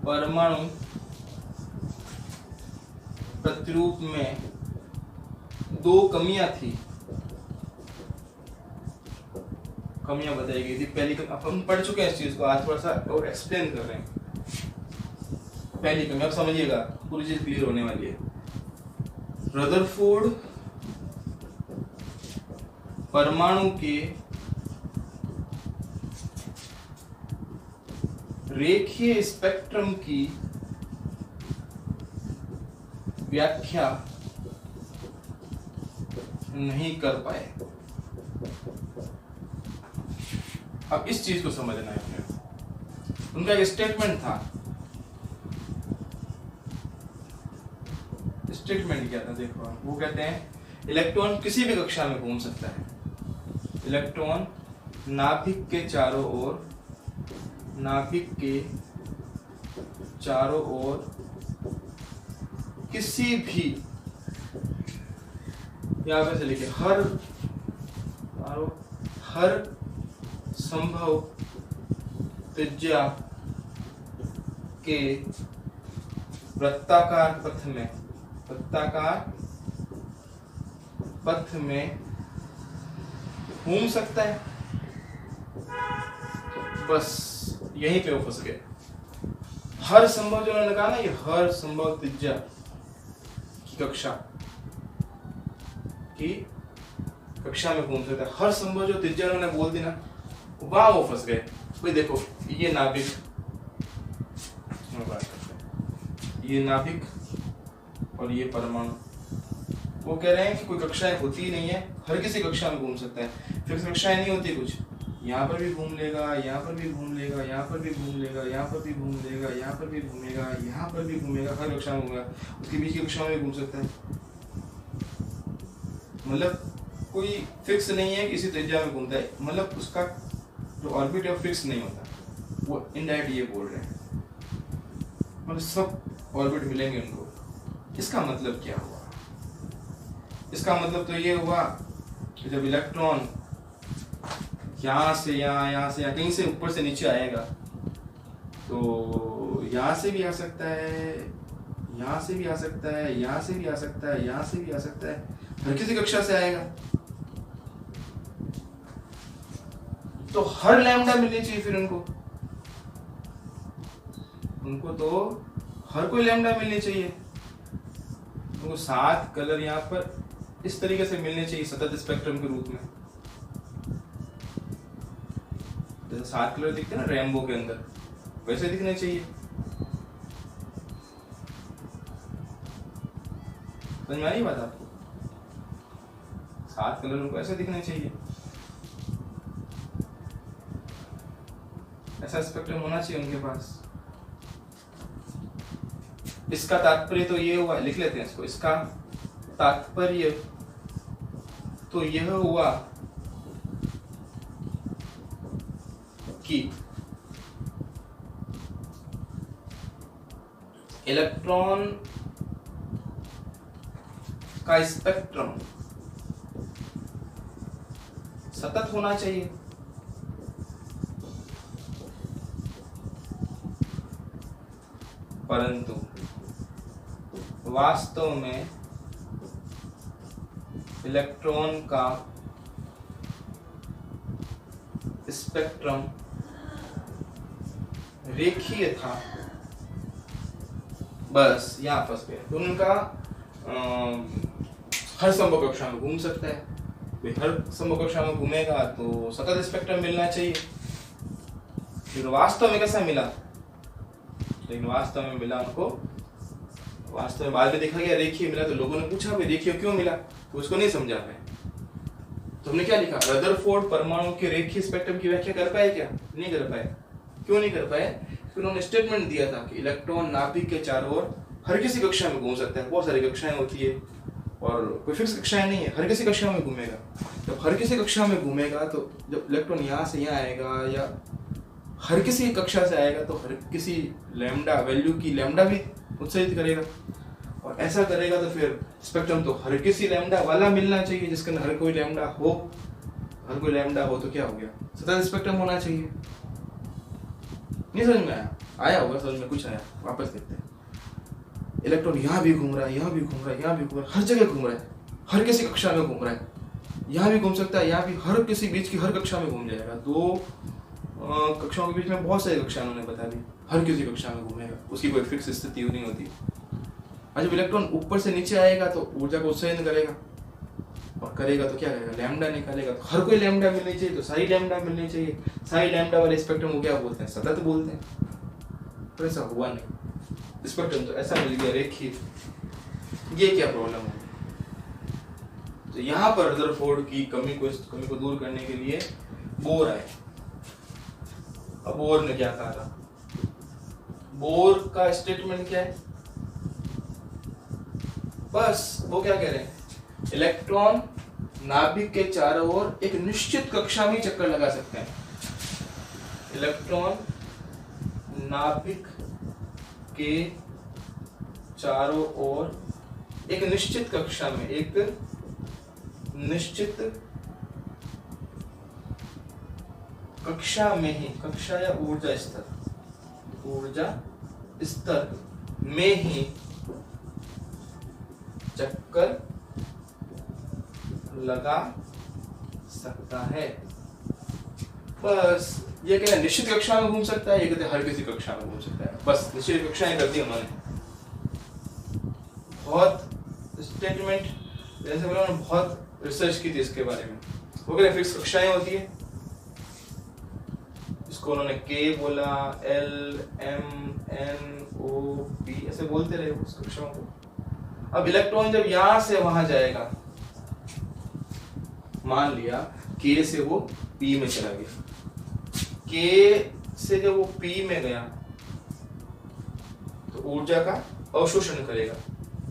परमाणु प्रतिरूप में 2 कमियां थी, कमियां बताई गई थी। पहली हम पढ़ चुके हैं इस चीज को, आज थोड़ा सा और एक्सप्लेन कर रहे हैं। पहली कमी आप समझिएगा, पूरी चीज क्लियर होने वाली है। रदरफोर्ड परमाणु के रेखीय स्पेक्ट्रम की व्याख्या नहीं कर पाए। अब इस चीज को समझना है अपने। उनका एक स्टेटमेंट था। स्टेटमेंट क्या था देखो, वो कहते हैं इलेक्ट्रॉन किसी भी कक्षा में घूम सकता है। इलेक्ट्रॉन नाभिक के चारों ओर, नाभिक के चारों ओर किसी भी, यहां पे से लिखे, हर संभव त्रिज्या के वृत्ताकार पथ में घूम सकता है। बस यहीं पे वो फंस गए। हर संभव, जो उन्होंने कहा ना, ये हर संभव त्रिज्या कक्षा की कक्षा में घूम सकता है। हर संभव जो त्रिज्या उन्होंने बोल दी ना, वहां वो फंस गए। भाई देखो, ये नाभिक, ये नाभिक और ये परमाणु, वो कह रहे हैं कि कोई कक्षाएं होती ही नहीं है, हर किसी कक्षा में घूम सकता है। फिक्स कक्षाएं नहीं होती कुछ, यहाँ पर भी घूम लेगा, यहाँ पर भी घूम लेगा, यहाँ पर भी घूम लेगा, यहाँ पर भी घूम लेगा, यहाँ पर भी घूमेगा, यहाँ पर भी घूमेगा, हर कक्षा में घूमेगा, उसके बीच की कक्षा में भी घूम सकता है। मतलब कोई फिक्स नहीं है, किसी त्रिज्या में घूमता है, मतलब उसका जो ऑर्बिट है फिक्स नहीं होता। वो इनडायरेक्ट ये बोल रहे हैं, मतलब सब ऑर्बिट मिलेंगे उनको। इसका मतलब क्या हुआ? इसका मतलब तो ये हुआ कि जब इलेक्ट्रॉन यहाँ से यहाँ, यहाँ से यहाँ, कहीं से ऊपर से नीचे आएगा तो यहाँ से भी आ सकता है, यहाँ से भी आ सकता है, यहाँ से भी आ सकता है, यहाँ से भी आ सकता है, हर किसी कक्षा से आएगा। तो हर लैम्डा मिलनी चाहिए फिर उनको तो हर कोई लैम्डा मिलनी चाहिए। उनको 7 कलर यहाँ पर इस तरीके से मिलने चाहिए सतत स्पेक्ट्रम के रूप में। जैसे 7 कलर दिखते हैं ना रेनबो के अंदर, वैसे दिखने चाहिए। समझ में आई बात आपको? 7 कलर उनको ऐसे दिखने चाहिए, ऐसा स्पेक्ट्रम होना चाहिए उनके पास। इसका तात्पर्य तो ये हुआ, लिख लेते हैं इसको, इसका तात्पर्य तो यह हुआ कि इलेक्ट्रॉन का स्पेक्ट्रम सतत होना चाहिए, परंतु वास्तव में इलेक्ट्रॉन का स्पेक्ट्रम रेखीय था। बस यहां फंस गए। तो उनका हर संभव कक्षा में घूम सकता है, हर संभव कक्षा में घूमेगा तो सतत स्पेक्ट्रम मिलना चाहिए। लेकिन वास्तव में कैसा मिला? लेकिन वास्तव में मिला उनको, वास्तव में बाद में देखा गया रेखीय मिला। तो लोगों ने पूछा भाई रेखीय क्यों मिला, तो उसको नहीं समझा पाए। तो हमने क्या लिखा, रदरफोर्ड परमाणु के रेखीय स्पेक्ट्रम की व्याख्या कर पाए क्या? नहीं कर पाए। क्यों नहीं कर पाए? फिर उन्होंने स्टेटमेंट दिया था कि इलेक्ट्रॉन नाभिक के चारों ओर हर किसी कक्षा में घूम सकता है। बहुत सारी कक्षाएं होती है और कोई फिक्स कक्षाएं नहीं है, हर किसी कक्षा में घूमेगा। जब हर किसी कक्षा में घूमेगा तो जब इलेक्ट्रॉन यहाँ से यहाँ आएगा या हर किसी कक्षा से आएगा तो हर किसी लैम्डा वैल्यू की लैम्डा भी उत्सर्जित करेगा, और ऐसा करेगा तो फिर स्पेक्ट्रम तो हर किसी लैम्डा वाला मिलना चाहिए, जिसके अंदर हर कोई लैम्डा हो। हर कोई लैम्डा हो तो क्या हो गया, सतत स्पेक्ट्रम होना चाहिए। नहीं समझ में आया? आया होगा समझ में, कुछ आया? वापस देखते हैं। इलेक्ट्रॉन यहाँ भी घूम रहा है, यहाँ भी घूम रहा है, यहाँ भी घूम रहा है, हर जगह घूम रहा है, हर किसी कक्षा में घूम रहा है। यहाँ भी घूम सकता है, यहाँ भी, हर किसी बीच की हर कक्षा में घूम जाएगा। दो कक्षाओं के बीच में बहुत सारी कक्षाएं उन्होंने बता दी, हर किसी कक्षा में घूमेगा, उसकी कोई फिक्स स्थिति नहीं होती। और जब इलेक्ट्रॉन ऊपर से नीचे आएगा तो ऊर्जा को उत्सर्जन करेगा, और करेगा तो क्या करेगा, लैम्डा निकालेगा। तो हर कोई लैम्डा मिलनी चाहिए, तो सारी लैम्डा मिलनी चाहिए। सारी लैम्डा वाले स्पेक्ट्रम को क्या बोलते हैं, सतत बोलते हैं। तो ऐसा हुआ नहीं, स्पेक्ट्रम तो ऐसा मिल गया रेखीय। ये क्या प्रॉब्लम है? तो यहाँ पर रदरफोर्ड की कमी को दूर करने के लिए बोर आए। अब बोर ने क्या कहा था? बोर का स्टेटमेंट क्या है? बस वो क्या कह रहे हैं, इलेक्ट्रॉन नाभिक के चारों ओर एक निश्चित कक्षा में चक्कर लगा सकते हैं। इलेक्ट्रॉन नाभिक के चारों ओर एक निश्चित कक्षा में, एक निश्चित कक्षा में ही, कक्षा या ऊर्जा स्तर में ही चक्कर लगा सकता है। बस ये कहते हैं निश्चित कक्षा में घूम सकता है, ये कहते हैं हर किसी कक्षा में घूम सकता है। बस निश्चित कक्षाएं कर दी उन्होंने। बहुत स्टेटमेंट जैसे बोला उन्होंने बहुत रिसर्च की थी इसके बारे में। वो कहते फिक्स कक्षाएं होती है, इसको उन्होंने के बोला, L M N O P ऐसे बोलते रहे उस कक्षाओं को। अब इलेक्ट्रॉन जब यहां से वहां जाएगा, मान लिया के से वो पी में चला गया, के से जब वो पी में गया तो ऊर्जा का अवशोषण करेगा,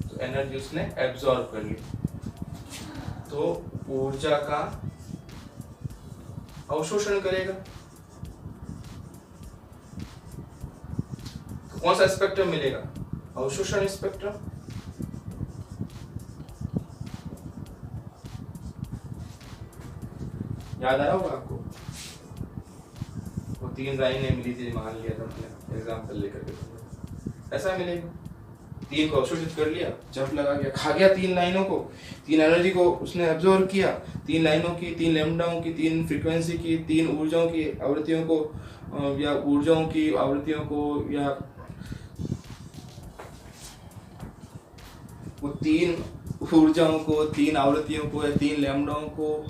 तो एनर्जी उसने एब्जॉर्ब कर ली, तो ऊर्जा का अवशोषण करेगा। तो कौन सा स्पेक्ट्रम मिलेगा? अवशोषण स्पेक्ट्रम। याद आया होगा आपको, वो 3 लाइनें मिली थी, मान लिया था मैंने एग्जांपल लेकर के, ऐसा मिलेगा। 3 को अवशोषित कर लिया, जंप लगा गया, खा गया 3 लाइनों को, 3 एनर्जी को उसने एब्जॉर्ब किया, 3 लाइनों की, 3 लैम्डाओं की, 3 फ्रीक्वेंसी की, 3 ऊर्जाओं की आवृत्तियों को या ऊर्जाओं की आवृत्तियों को, या वो 3 ऊर्जाओं को, 3 आवृत्तियों को या 3 लैम्डाओं को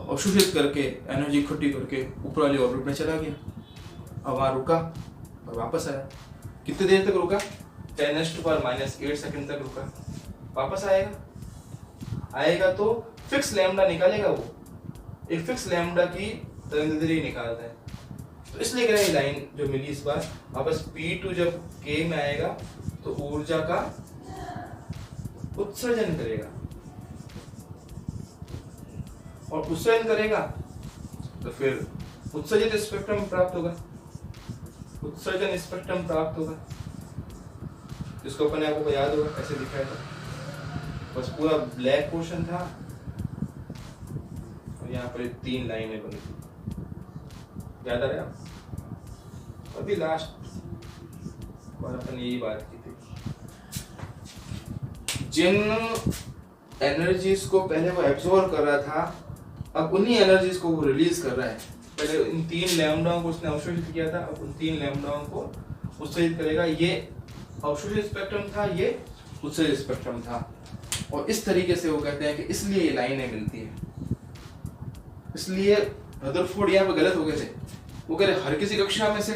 अवशोषित करके एनर्जी इकट्ठी करके ऊपर वाली ऑर्बिट में चला गया। अब वहां रुका और वापस आया। कितनी देर तक रुका? 10⁻⁻8 सेकंड तक रुका। वापस आएगा तो फिक्स लैम्डा निकालेगा, वो एक फिक्स लैम्डा की तरंगदैर्घ्य निकालता है। तो इसलिए कह रहे हैं लाइन जो मिली इस बार, वापस P2 जब K में आएगा तो ऊर्जा का उत्सर्जन करेगा, और उत्सर्जन करेगा तो फिर उत्सर्जित स्पेक्ट्रम प्राप्त होगा, उत्सर्जन स्पेक्ट्रम प्राप्त होगा, जिसको अपने आपको याद होगा ऐसे दिखाया था। बस पूरा ब्लैक पोर्शन था और यहाँ पर 3 लाइनें बनी थी, याद आ रहा है? अभी लास्ट बार अपन यही बात की थी। जिन एनर्जीज को पहले वो एब्जॉर्ब कर रहा था, अब उन्हीं एनर्जीज को वो रिलीज कर रहा है। पहले इन 3 लैम्डाओं को उसने अवशोषित किया था, अब उन 3 लैम्डाओं को उत्सर्जित करेगा। ये अवशोषित स्पेक्ट्रम था, ये उत्सर्जित स्पेक्ट्रम था, और इस तरीके से वो कहते हैं कि इसलिए ये लाइनें मिलती है। इसलिए रदरफोर्ड यहाँ पे गलत हो गए थे। वो कह रहे हर किसी कक्षा में से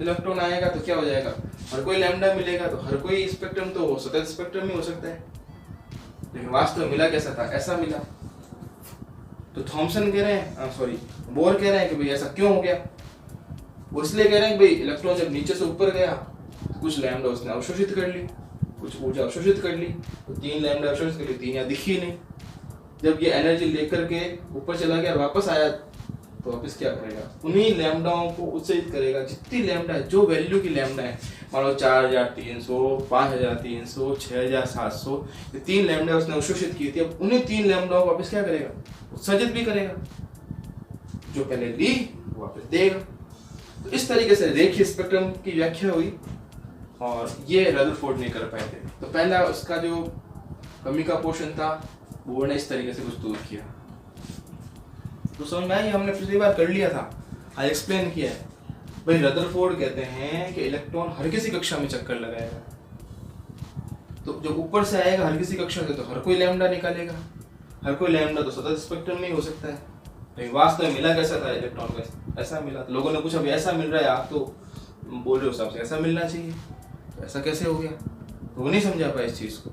इलेक्ट्रॉन आएगा तो क्या हो जाएगा, हर कोई लैम्डा मिलेगा, तो हर कोई स्पेक्ट्रम तो सतत स्पेक्ट्रम ही हो सकता है। लेकिन वास्तव मिला कैसा था? ऐसा मिला। तो थॉमसन कह रहे हैं, सॉरी बोर कह रहे हैं कि भाई ऐसा क्यों हो गया। वो इसलिए कह रहे हैं कि भाई इलेक्ट्रॉन जब नीचे से ऊपर गया तो कुछ लैम्डा उसने अवशोषित कर ली, कुछ ऊर्जा अवशोषित कर ली, तो 3 लैम्डा अवशोषित कर ली, 3 यहाँ दिखी नहीं। जब ये एनर्जी लेकर के ऊपर चला गया और वापस आया तो वापस क्या करेगा? उन्हीं लैम्डाओं को उत्सर्जित करेगा। जितनी लैम्डा है, जो वैल्यू की लैम्डा है, मान लो 4300, 5300, 6700, ये 3 लैम्डा उसने अवशोषित की थी। अब उन्हीं 3 लैम्डाओं को वापस क्या करेगा? उत्सर्जित भी करेगा। जो पहले ली वापस देगा। तो इस तरीके से रेखीय स्पेक्ट्रम की व्याख्या हुई, और ये रदरफोर्ड नहीं कर पाए थे। तो पहला उसका जो कमी का पोर्शन था बोर्ड ने इस तरीके से कुछ दूर किया। तो समझ में आई? हमने पिछली बार कर लिया था, आज एक्सप्लेन किया है। भाई रदरफोर्ड कहते हैं कि इलेक्ट्रॉन हर किसी कक्षा में चक्कर लगाएगा, तो जब ऊपर से आएगा हर किसी कक्षा से तो हर कोई लैम्डा निकालेगा। हर कोई लैम्डा तो सतत स्पेक्ट्रम में ही हो सकता है। लेकिन वास्तव में मिला कैसा था इलेक्ट्रॉन का? ऐसा मिला। तो लोगों ने पूछा भाई ऐसा मिल रहा है, आप तो बोल रहे हो सबसे ऐसा मिलना चाहिए, तो ऐसा कैसे हो गया? तो वो नहीं समझा पाया इस चीज को।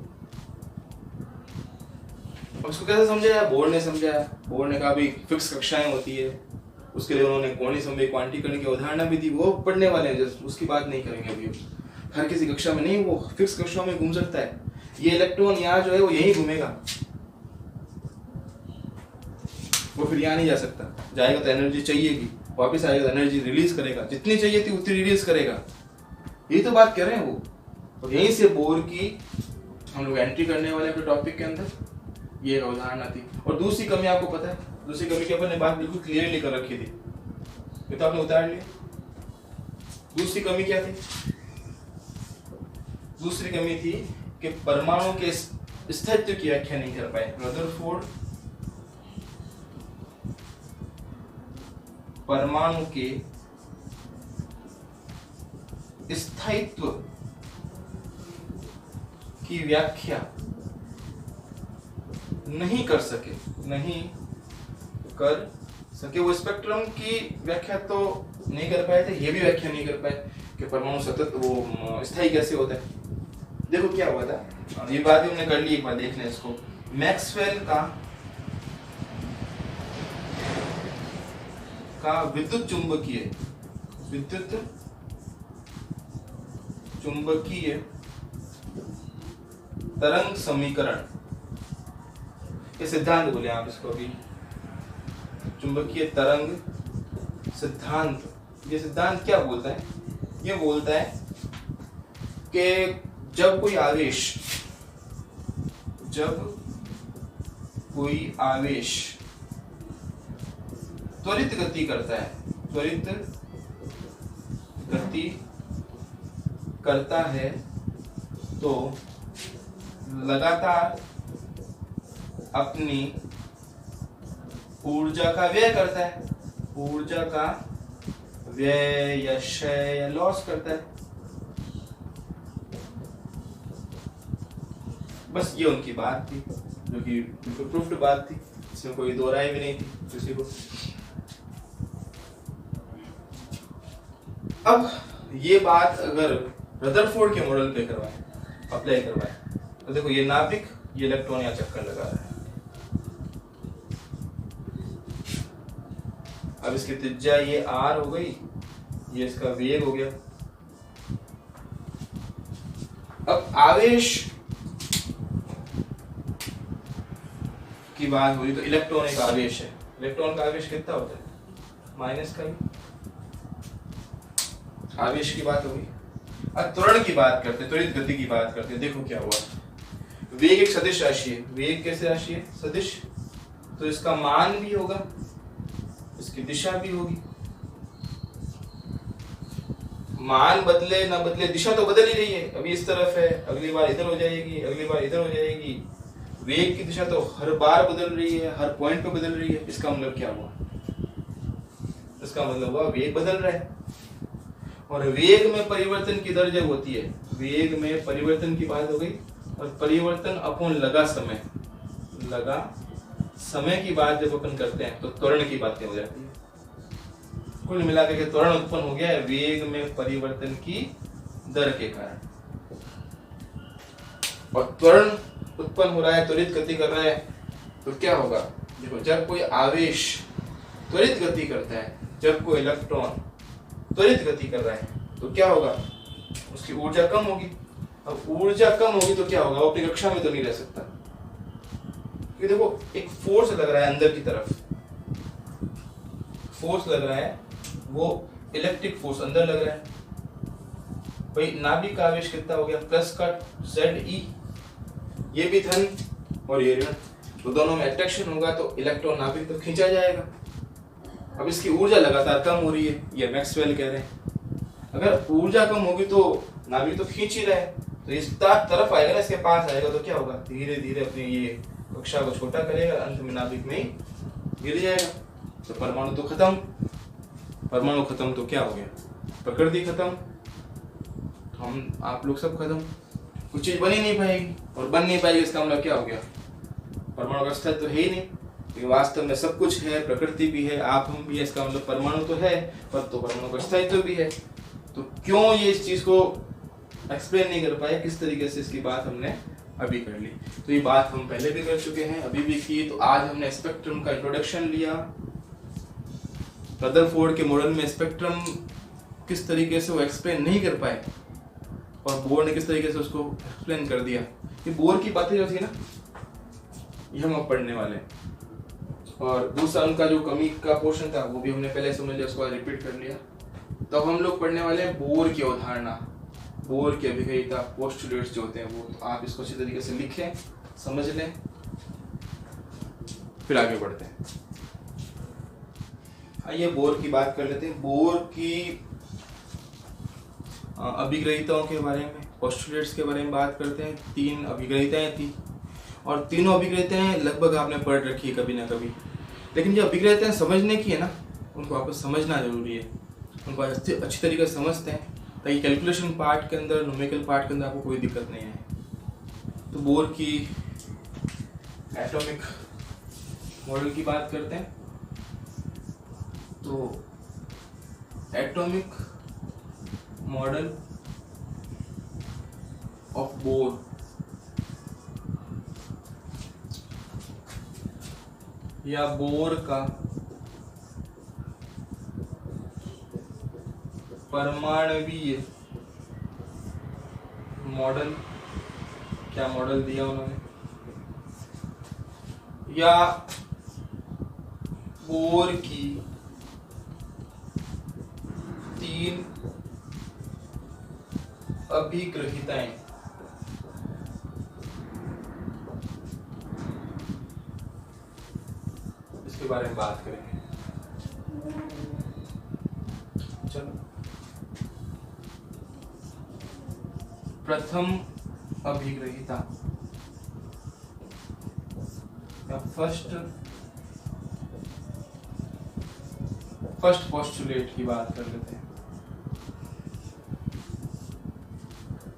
उसको कैसे समझाया? बोर्ड ने समझाया। बोर्ड ने कहा भाई फिक्स कक्षाएं होती है, उसके लिए उन्होंने कोणीय संवेग क्वांटीकरण की अवधारणा भी दी, वो पढ़ने वाले हैं, उसकी बात नहीं करेंगे अभी। हर किसी कक्षा में नहीं, वो फिक्स कक्षाओं में घूम सकता है। ये इलेक्ट्रॉन यहाँ जो है वो यहीं घूमेगा, वो फिर यहाँ नहीं जा सकता। जाएगा तो एनर्जी चाहिएगी, वापस आएगा तो एनर्जी रिलीज करेगा, जितनी चाहिए थी उतनी रिलीज करेगा। यही तो बात कर रहे हैं वो। और यहीं से बोर की हम लोग एंट्री करने वाले अपने टॉपिक के अंदर, ये अवधारणा थी। और दूसरी कमी आपको पता है, दूसरी कमी की अपन ने बात बिल्कुल क्लियरली कर रखी थी, ये तो आपने उतार लिया। दूसरी कमी क्या थी? दूसरी कमी थी कि परमाणु के स्थायित्व की व्याख्या नहीं कर पाए। रदरफोर्ड परमाणु के स्थायित्व की व्याख्या नहीं कर सके वो स्पेक्ट्रम की व्याख्या तो नहीं कर पाए थे, ये भी व्याख्या नहीं कर पाए कि परमाणु सतत वो स्थायी कैसे होता है। देखो क्या हुआ था, ये बात भी हमने कर ली, एक बार देख लें इसको। मैक्सवेल का विद्युत चुंबकीय तरंग समीकरण, ये सिद्धांत बोले आप इसको अभी, चुंबकीय तरंग सिद्धांत। ये सिद्धांत क्या बोलता है? ये बोलता है कि जब कोई आवेश त्वरित गति करता है तो लगातार अपनी ऊर्जा का व्यय करता है, ऊर्जा का व्यय या क्षय या लॉस करता है। बस ये उनकी बात थी, जो कि बिल्कुल प्रूफ्ड बात थी, इसमें कोई दो राय भी नहीं थी किसी को। अब ये बात अगर रदरफोर्ड के मॉडल पे अप्लाई करवाए तो देखो ये नाभिक, ये इलेक्ट्रॉन यहाँ चक्कर लगा रहा है। अब इसकी त्रिज्या ये r हो गई, ये इसका वेग हो गया। अब आवेश की बात हुई तो इलेक्ट्रॉन एक आवेश है। इलेक्ट्रॉन का आवेश कितना होता है? माइनस का ही। आवेश की बात होगी। अब त्वरण की बात करते, त्वरित गति की बात करते। देखो क्या हुआ, वेग एक सदिश राशि है। वेग कैसे राशि है? सदिश। तो इसका मान भी होगा, इसकी दिशा भी होगी। मान बदले ना बदले, दिशा तो बदल ही रही है। अभी इस तरफ है, अगली बार इधर हो जाएगी, अगली बार इधर हो जाएगी। वेग की दिशा तो हर बार बदल रही है, हर पॉइंट पे बदल रही है। इसका मतलब क्या हुआ? इसका मतलब हुआ वेग बदल रहा है। और वेग में परिवर्तन की दर जब होती है, वेग में परिवर्तन की बात हो गई, और परिवर्तन अपॉन लगा समय की बात जब अपन करते हैं तो त्वरण की बातें हो जाती है। कुल मिलाकर के त्वरण उत्पन्न हो गया है वेग में परिवर्तन की दर के कारण। और त्वरण उत्पन्न हो रहा है, त्वरित गति कर रहा है, तो क्या होगा? देखो, जब कोई आवेश त्वरित गति करता है, जब कोई इलेक्ट्रॉन त्वरित गति कर रहा है, तो क्या होगा? उसकी ऊर्जा कम होगी। अब ऊर्जा कम होगी तो क्या होगा? वो अपनी कक्षा में तो नहीं रह सकता, क्योंकि देखो एक फोर्स लग रहा है अंदर की तरफ, फोर्स लग रहा है, वो इलेक्ट्रिक फोर्स अंदर लग रहा है। भाई नाभिक का आवेश कितना हो गया? प्लस का Ze, ये भी धन और ये ऋण, तो दोनों में अट्रैक्शन होगा तो इलेक्ट्रॉन नाभिक तो खींचा जाएगा। अब इसकी ऊर्जा लगातार कम हो रही है, ये मैक्सवेल कह रहे हैं। अगर ऊर्जा कम होगी तो नाभिक तो खींच ही रहा है, तो इस तरफ आएगा ना, इसके पास आएगा, तो क्या होगा? धीरे धीरे अपनी ये कक्षा को छोटा करेगा, अंत में नाभिक में ही गिर जाएगा। तो परमाणु तो खत्म। परमाणु खत्म तो क्या हो गया? प्रकृति खत्म, हम आप लोग सब खत्म। कुछ चीज बन ही नहीं पाएगी, और बन नहीं पाएगी इसका मतलब क्या हो गया? परमाणु का अस्तित्व तो है ही नहीं, क्योंकि वास्तव में सब कुछ है, प्रकृति भी है, आप हम भी है, इसका मतलब परमाणु तो है, पर तो परमाणु का अस्तित्व भी है। तो क्यों ये इस चीज को एक्सप्लेन नहीं कर पाए, किस तरीके से, इसकी बात हमने अभी कर ली। तो ये बात हम पहले भी कर चुके हैं, अभी भी की। तो आज हमने स्पेक्ट्रम का इंट्रोडक्शन लिया, रदरफोर्ड के मॉडल में स्पेक्ट्रम किस तरीके से वो एक्सप्लेन नहीं कर पाए, और बोर ने किस तरीके से उसको एक्सप्लेन कर दिया। ये बोर की बातें जो थी ना, ये हम अब पढ़ने वाले हैं। और दूसरा उनका जो कमी का पोर्शन था, वो भी हमने पहले समझ लिया, उसको रिपीट कर लिया। तो अब हम लोग पढ़ने वाले हैं बोर की अवधारणा, बोर की अभिक्रियता, पोस्टुलेट्स जो होते हैं वो। तो आप इसको अच्छी तरीके से लिखें, समझ लें, फिर आगे बढ़ते हैं। आइए बोर की बात कर लेते हैं। बोर की अभिग्रहिताओं के बारे में, पोस्टुलेट्स के बारे में बात करते हैं। 3 अभिग्रहिताएं थी, और तीनों अभिग्रहिताएं लगभग आपने पढ़ रखी है कभी ना कभी। लेकिन जो अभिग्रहिताएं समझने की है ना, उनको आपको समझना जरूरी है, उनको अच्छी तरीके से समझते हैं, ताकि कैलकुलेशन पार्ट के अंदर, न्यूमेरिकल पार्ट के अंदर आपको कोई दिक्कत नहीं है। तो बोर की एटॉमिक मॉडल की बात करते हैं। तो एटॉमिक मॉडल ऑफ बोर या बोर का परमाणवीय मॉडल, क्या मॉडल दिया उन्होंने, या बोर की 3 अभिग्रहिताएं, इसके बारे में बात करेंगे। चलो, प्रथम अभिग्रहिता या फर्स्ट पोस्टुलेट की बात कर लेते हैं।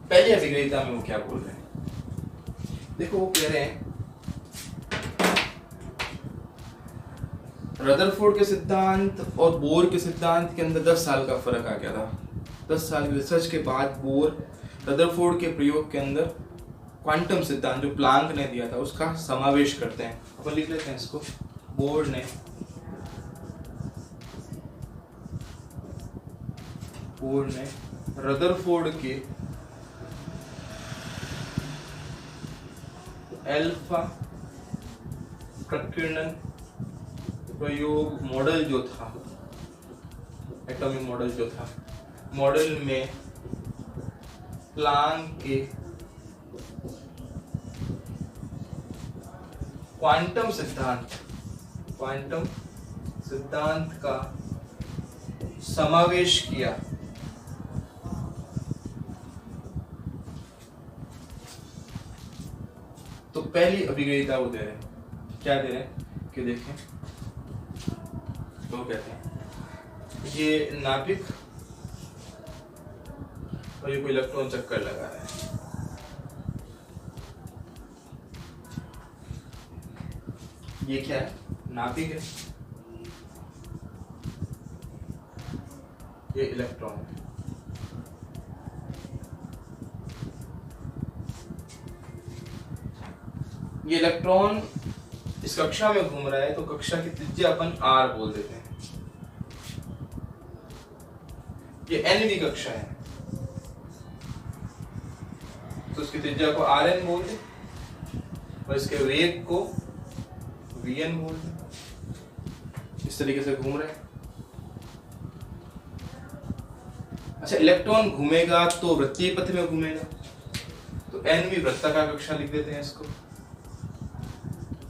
पहली अभिग्रहिता में वो क्या बोल रहे हैं, देखो वो कह रहे हैं रदरफोर्ड के सिद्धांत और बोर के सिद्धांत के अंदर 10 साल का फर्क आ गया था। 10 साल की रिसर्च के बाद बोर रदरफोर्ड के प्रयोग के अंदर क्वांटम सिद्धांत जो प्लांक ने दिया था उसका समावेश करते हैं। अपन लिख लेते हैं इसको, बोर ने रदरफोर्ड के अल्फा प्रकीर्णन प्रयोग मॉडल जो था, एटॉमिक मॉडल जो था, मॉडल में प्लांक के क्वांटम सिद्धांत का समावेश किया। तो पहली अभिग्रहिता वो दे रहे हैं, क्या दे रहे हैं कि देखें, तो कहते हैं ये नाभिक और ये कोई इलेक्ट्रॉन चक्कर लगा रहा है। ये क्या है, नाभिक है, ये इलेक्ट्रॉन है। ये इलेक्ट्रॉन इस कक्षा में घूम रहा है, तो कक्षा की त्रिज्या अपन r बोल देते हैं। ये nवीं कक्षा है तो उसकी त्रिज्या को rn बोल दे और इसके वेग को vn बोल दे। इस तरीके से घूम रहे हैं। अच्छा, इलेक्ट्रॉन घूमेगा तो वृत्तीय पथ में घूमेगा, तो nवीं वृत्ताकार कक्षा लिख देते हैं इसको,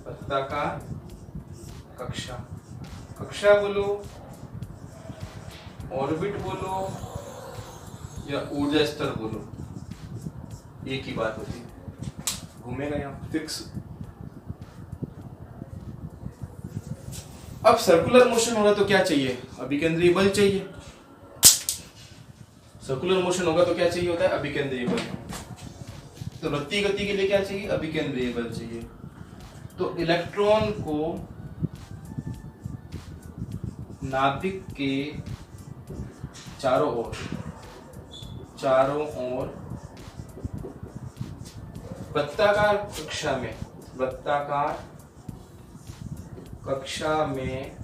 वृत्ताकार कक्षा। कक्षा बोलो, ऑर्बिट बोलो या ऊर्जा स्तर बोलो, एक ही बात होती है, घूमेगा यहाँ फिक्स। अब सर्कुलर मोशन होगा तो क्या चाहिए, अभिकेंद्रीय बल चाहिए। सर्कुलर मोशन होगा तो क्या चाहिए होता है, अभिकेंद्रीय बल। तो वृत्तीय गति के लिए क्या चाहिए, अभिकेंद्रीय बल चाहिए। तो इलेक्ट्रॉन को नाभिक के चारों ओर वृत्ताकार कक्षा में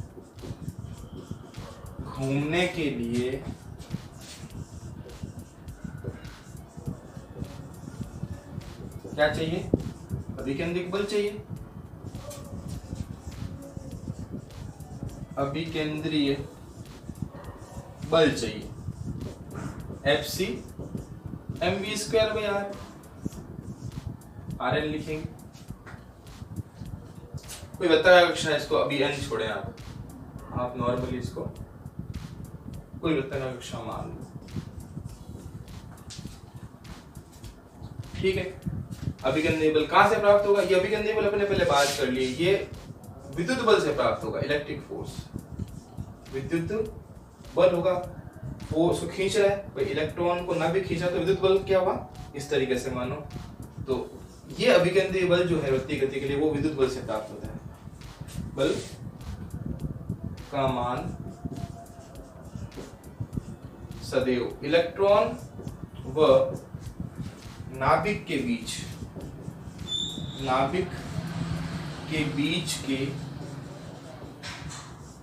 घूमने के लिए क्या चाहिए, अभिकेंद्रिक बल चाहिए। अभिकेंद्रीय बल चाहिए, Fc mv²/r, Rn लिखेंगे। कोई वृत्ताकार कक्षा है, इसको अभी n छोड़े आप नॉर्मली इसको कोई वृत्ताकार कक्षा मान लो, ठीक है। अभिकेंद्रीय बल कहां से प्राप्त होगा, ये अभिकेंद्रीय बल अपने पहले बात कर लिए, ये विद्युत बल से प्राप्त होगा, इलेक्ट्रिक फोर्स। विद्युत बल होगा, वो उसको खींच रहा है, इलेक्ट्रॉन को ना भी खींचा तो विद्युत बल क्या हुआ, इस तरीके से मानो। तो ये अभिकेंद्रीय बल जो है वृत्तीय गति के लिए वो विद्युत बल से प्राप्त होता है। बल का मान सदैव इलेक्ट्रॉन व नाभिक के बीच के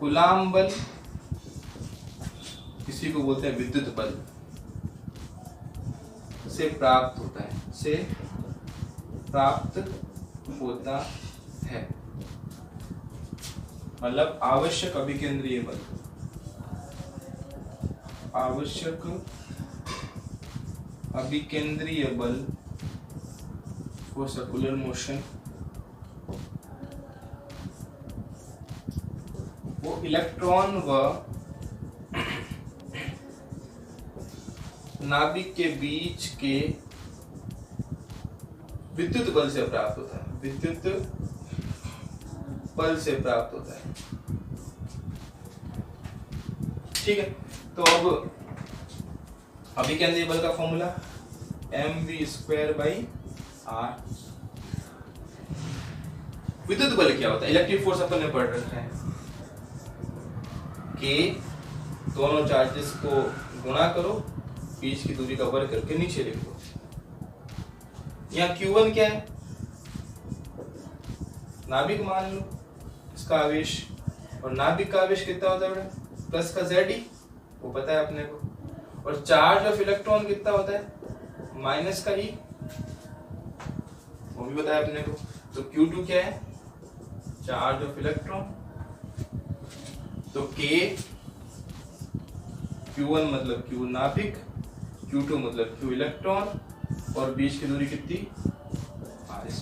कूलाम बल, किसी को बोलते हैं विद्युत बल, से प्राप्त होता है। मतलब आवश्यक अभिकेंद्रीय बल, फॉर सर्कुलर मोशन वो इलेक्ट्रॉन व नाभिक के बीच के विद्युत बल से प्राप्त होता है। ठीक है, तो अब अभिकेंद्रीय बल का फॉर्मूला mv²/r। विद्युत बल क्या होता है? इलेक्ट्रिक फोर्स अपन ने पढ़ रखा है कि दोनों चार्जेस को गुणा करो, बीच की दूरी का वर्ग करके नीचे लिखो। यहाँ Q1 क्या है? नाभिक मान लो, इसका आवेश, और नाभिक का आवेश कितना होता है? प्लस का Ze, वो पता है अपने को। और चार्ज ऑफ इलेक्ट्रॉन कितना होता है? माइनस का E, वो भी पता है अपने को। तो Q2 क्या है? Charge of electron. तो Q1 मतलब Q नाभिक, Q2 मतलब Q इलेक्ट्रॉन, और बीच की दूरी कितनी? R²।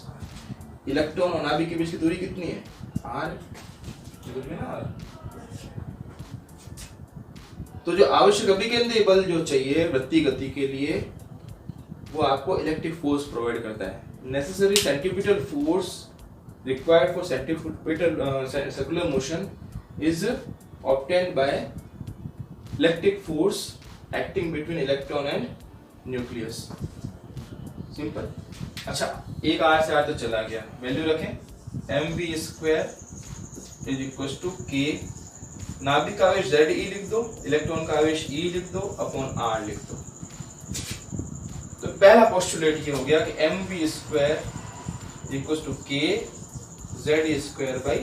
इलेक्ट्रॉन और नाभिक के बीच की दूरी कितनी है? R। तो जो आवश्यक अभिकेंद्रीय बल जो चाहिए वृत्तीय गति के लिए, वो आपको इलेक्ट्रिक फोर्स प्रोवाइड करता है। Necessary centripetal force required for centripetal circular motion is obtained by electric force acting between electron and nucleus. Simple. अच्छा, एक R से R तो चला गया, वैल्यू रखें mv² = k। नाभिक का आवेश Ze लिख दो, इलेक्ट्रॉन का आवेश E लिख दो, अपॉन R लिख दो। तो पहला पोस्टुलेट ये हो गया कि mv² = k Ze²/r।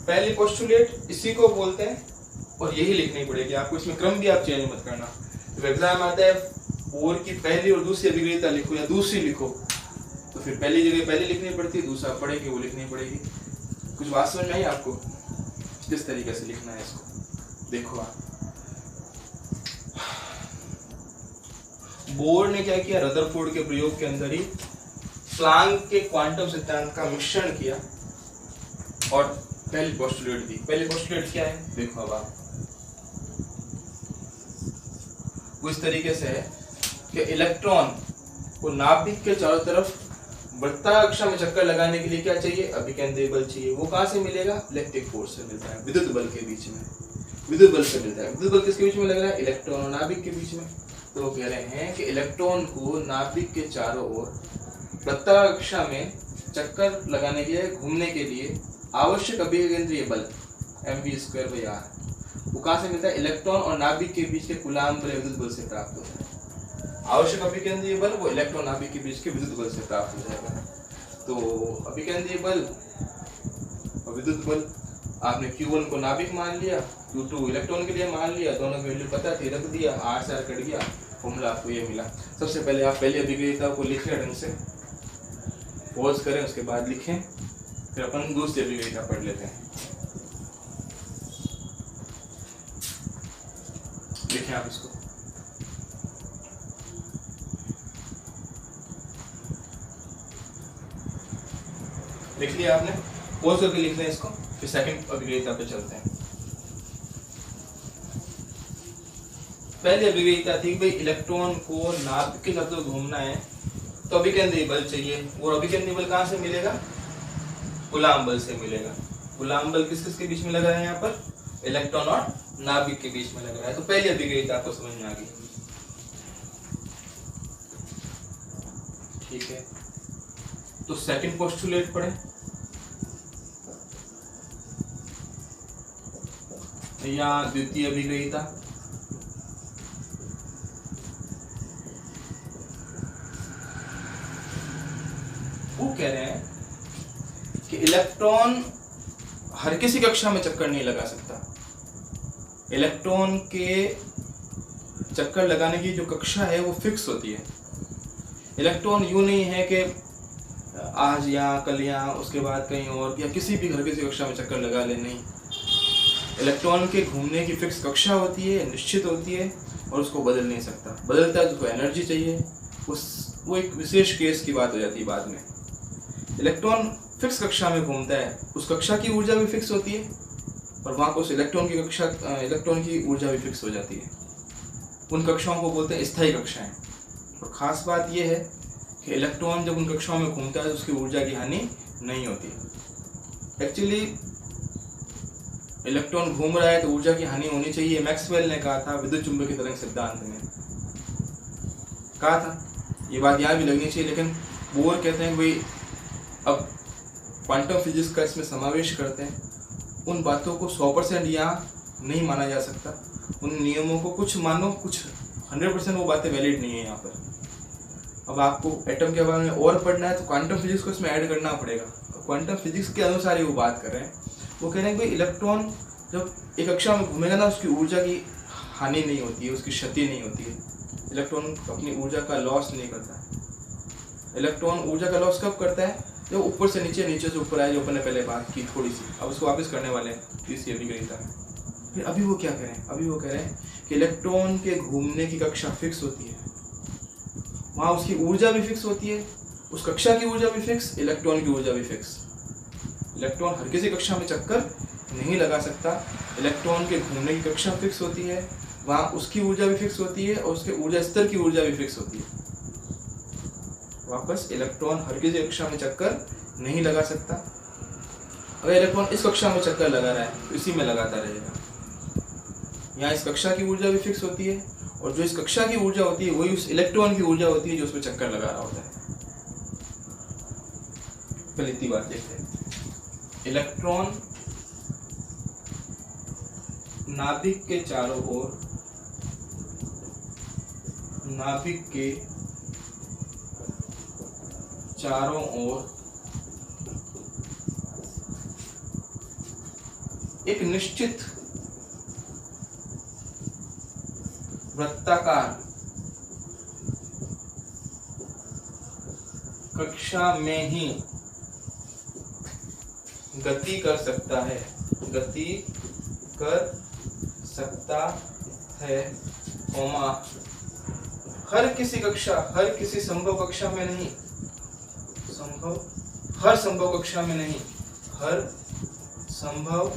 पहली पोस्टुलेट इसी को बोलते हैं, और यही लिखनी पड़ेगी आपको। इसमें क्रम भी आप चेंज मत करना। तो एग्जाम आता है बोर की पहली और दूसरी अभिक्रियता लिखो या दूसरी लिखो, तो फिर पहली जगह पहले लिखनी पड़ती है, दूसरा पढ़ेगी वो लिखनी पड़ेगी। कुछ बात समझ में आई आपको? किस तरीके से लिखना है इसको देखो आप। बोर ने क्या किया? रदरफोर्ड के प्रयोग के अंदर ही प्लैंक के क्वांटम सिद्धांत का मिश्रण किया और पहली पोस्टुलेट दी। पहली पोस्टुलेट क्या है देखो अब आप। वो इस तरीके से है कि इलेक्ट्रॉन को नाभिक के चारों तरफ वृत्ताकार में चक्कर लगाने के लिए क्या चाहिए? अभिकेंद्रीय बल चाहिए। वो कहाँ से मिलेगा? इलेक्ट्रिक फोर्स से मिलता है, विद्युत बल के बीच में। विद्युत बल से मिलता है। विद्युत बल किसके बीच में लग रहा है? इलेक्ट्रॉन और नाभिक के बीच में। तो वो कह रहे हैं कि इलेक्ट्रॉन को नाभिक के चारों ओर वृत्ताकार में चक्कर लगाने के लिए, घूमने के लिए आवश्यक अभिकेंद्रीय बल mv²/r वो कहाँ से मिलता है? इलेक्ट्रॉन और नाभिक के बीच के कूलाम बल विद्युत बल से प्राप्त होता है। आवश्यक अभिकेंद्रीय बल वो इलेक्ट्रॉन नाभिक के बीच के विद्युत बल से प्राप्त हो जाएगा। तो अभिकेंद्रीय बल और विद्युत बल, आपने Q1 को नाभिक मान लिया, Q2 इलेक्ट्रॉन के लिए मान लिया, दोनों की वैल्यू पता थी, रख दिया, R से R कट गया, फॉर्मूला आपको ये मिला। सबसे पहले आप पहली अभिक्रियता को लिखें ढंग से, पॉज करें, उसके बाद लिखें, फिर अपन दूसरी अभिक्रियता पढ़ लेते हैं। लिखें आप इसको। लिख लिया आपने? पॉज करके लिख लें इसको, फिर सेकंड अभिक्रियता पे चलते हैं। पहली अभिक्रियता थी भाई इलेक्ट्रॉन को नाभिक के साथ घूमना है तो अभिकेंद्रीय बल चाहिए, और अभिकेंद्रीय बल कहाँ से मिलेगा? कूलाम बल से मिलेगा। कूलाम बल किस किस के बीच में लग रहा है? यहाँ पर इलेक्ट्रॉन और नाभिक के बीच में लग रहा है। तो पहली अभिक्रियता आपको समझ में आ गई। ठीक है, तो सेकंड पोस्टुलेट पढ़े। या द्वितीय अभिग्रहीता, वो कह रहे हैं कि इलेक्ट्रॉन हर किसी कक्षा में चक्कर नहीं लगा सकता। इलेक्ट्रॉन के चक्कर लगाने की जो कक्षा है वो फिक्स होती है। इलेक्ट्रॉन यूं नहीं है कि आज यहाँ कल यहाँ उसके बाद कहीं और, या किसी भी हर किसी कक्षा में चक्कर लगा ले, नहीं। इलेक्ट्रॉन के घूमने की फिक्स कक्षा होती है, निश्चित होती है, और उसको बदल नहीं सकता। बदलता है तो उसको एनर्जी चाहिए, वो एक विशेष केस की बात हो जाती है बाद में। इलेक्ट्रॉन फिक्स कक्षा में घूमता है, उस कक्षा की ऊर्जा भी फिक्स होती है, और वहाँ पर उस इलेक्ट्रॉन की ऊर्जा भी फिक्स हो जाती है। उन कक्षाओं को बोलते हैं स्थायी कक्षाएं। और ख़ास बात यह है कि इलेक्ट्रॉन जब उन कक्षाओं में घूमता है तो उसकी ऊर्जा की हानि नहीं होती। एक्चुअली इलेक्ट्रॉन घूम रहा है तो ऊर्जा की हानि होनी चाहिए। मैक्सवेल ने कहा था विद्युत चुंबकीय तरंग सिद्धांत में, कहा था, ये बात यहाँ भी लगनी चाहिए। लेकिन बोर कहते हैं भाई अब क्वांटम फिजिक्स का इसमें समावेश करते हैं, उन बातों को 100% यहाँ नहीं माना जा सकता। उन नियमों को कुछ मानो, कुछ 100% वो बातें वैलिड नहीं है यहाँ पर। अब आपको एटम के बारे में और पढ़ना है तो क्वांटम फिजिक्स को इसमें ऐड करना पड़ेगा। क्वांटम फिजिक्स के अनुसार ही वो बात कर रहे हैं। वो कह रहे हैं कि इलेक्ट्रॉन जब एक कक्षा में घूमेगा ना, उसकी ऊर्जा की हानि नहीं होती है, उसकी क्षति नहीं होती है। इलेक्ट्रॉन अपनी ऊर्जा का लॉस नहीं करता है। इलेक्ट्रॉन ऊर्जा का लॉस कब करता है? जब ऊपर से नीचे, नीचे से ऊपर आए, जो अपन ने पहले बात की थोड़ी सी। अब उसको वापस करने वाले हैं तीसरी अभिग्रहीता में। फिर अभी वो क्या कह रहे हैं? अभी वो कह रहे हैं कि इलेक्ट्रॉन के घूमने की कक्षा फिक्स होती है, वहाँ उसकी ऊर्जा भी फिक्स होती है, उस कक्षा की ऊर्जा भी फिक्स, इलेक्ट्रॉन की ऊर्जा भी फिक्स। इलेक्ट्रॉन हर किसी कक्षा में चक्कर नहीं लगा सकता। इलेक्ट्रॉन के घूमने की कक्षा फिक्स होती है, वहाँ उसकी ऊर्जा भी फिक्स होती है, और उसके ऊर्जा स्तर की ऊर्जा भी फिक्स होती है। वापस इलेक्ट्रॉन हर किसी कक्षा में चक्कर नहीं लगा सकता। अगर इलेक्ट्रॉन इस कक्षा में चक्कर लगा रहा है तो इसी में लगाता रहेगा। यहाँ इस कक्षा की ऊर्जा भी फिक्स होती है, और जो इस कक्षा की ऊर्जा होती है वही उस इलेक्ट्रॉन की ऊर्जा होती है जो उसमें चक्कर लगा रहा होता है। पहले इतनी बात देखते हैं। इलेक्ट्रॉन नाभिक के चारों ओर, नाभिक के चारों ओर एक निश्चित वृत्ताकार कक्षा में ही गति कर सकता है, गति कर सकता है, हर किसी कक्षा, हर किसी संभव कक्षा में नहीं, हर संभव कक्षा में नहीं, हर संभव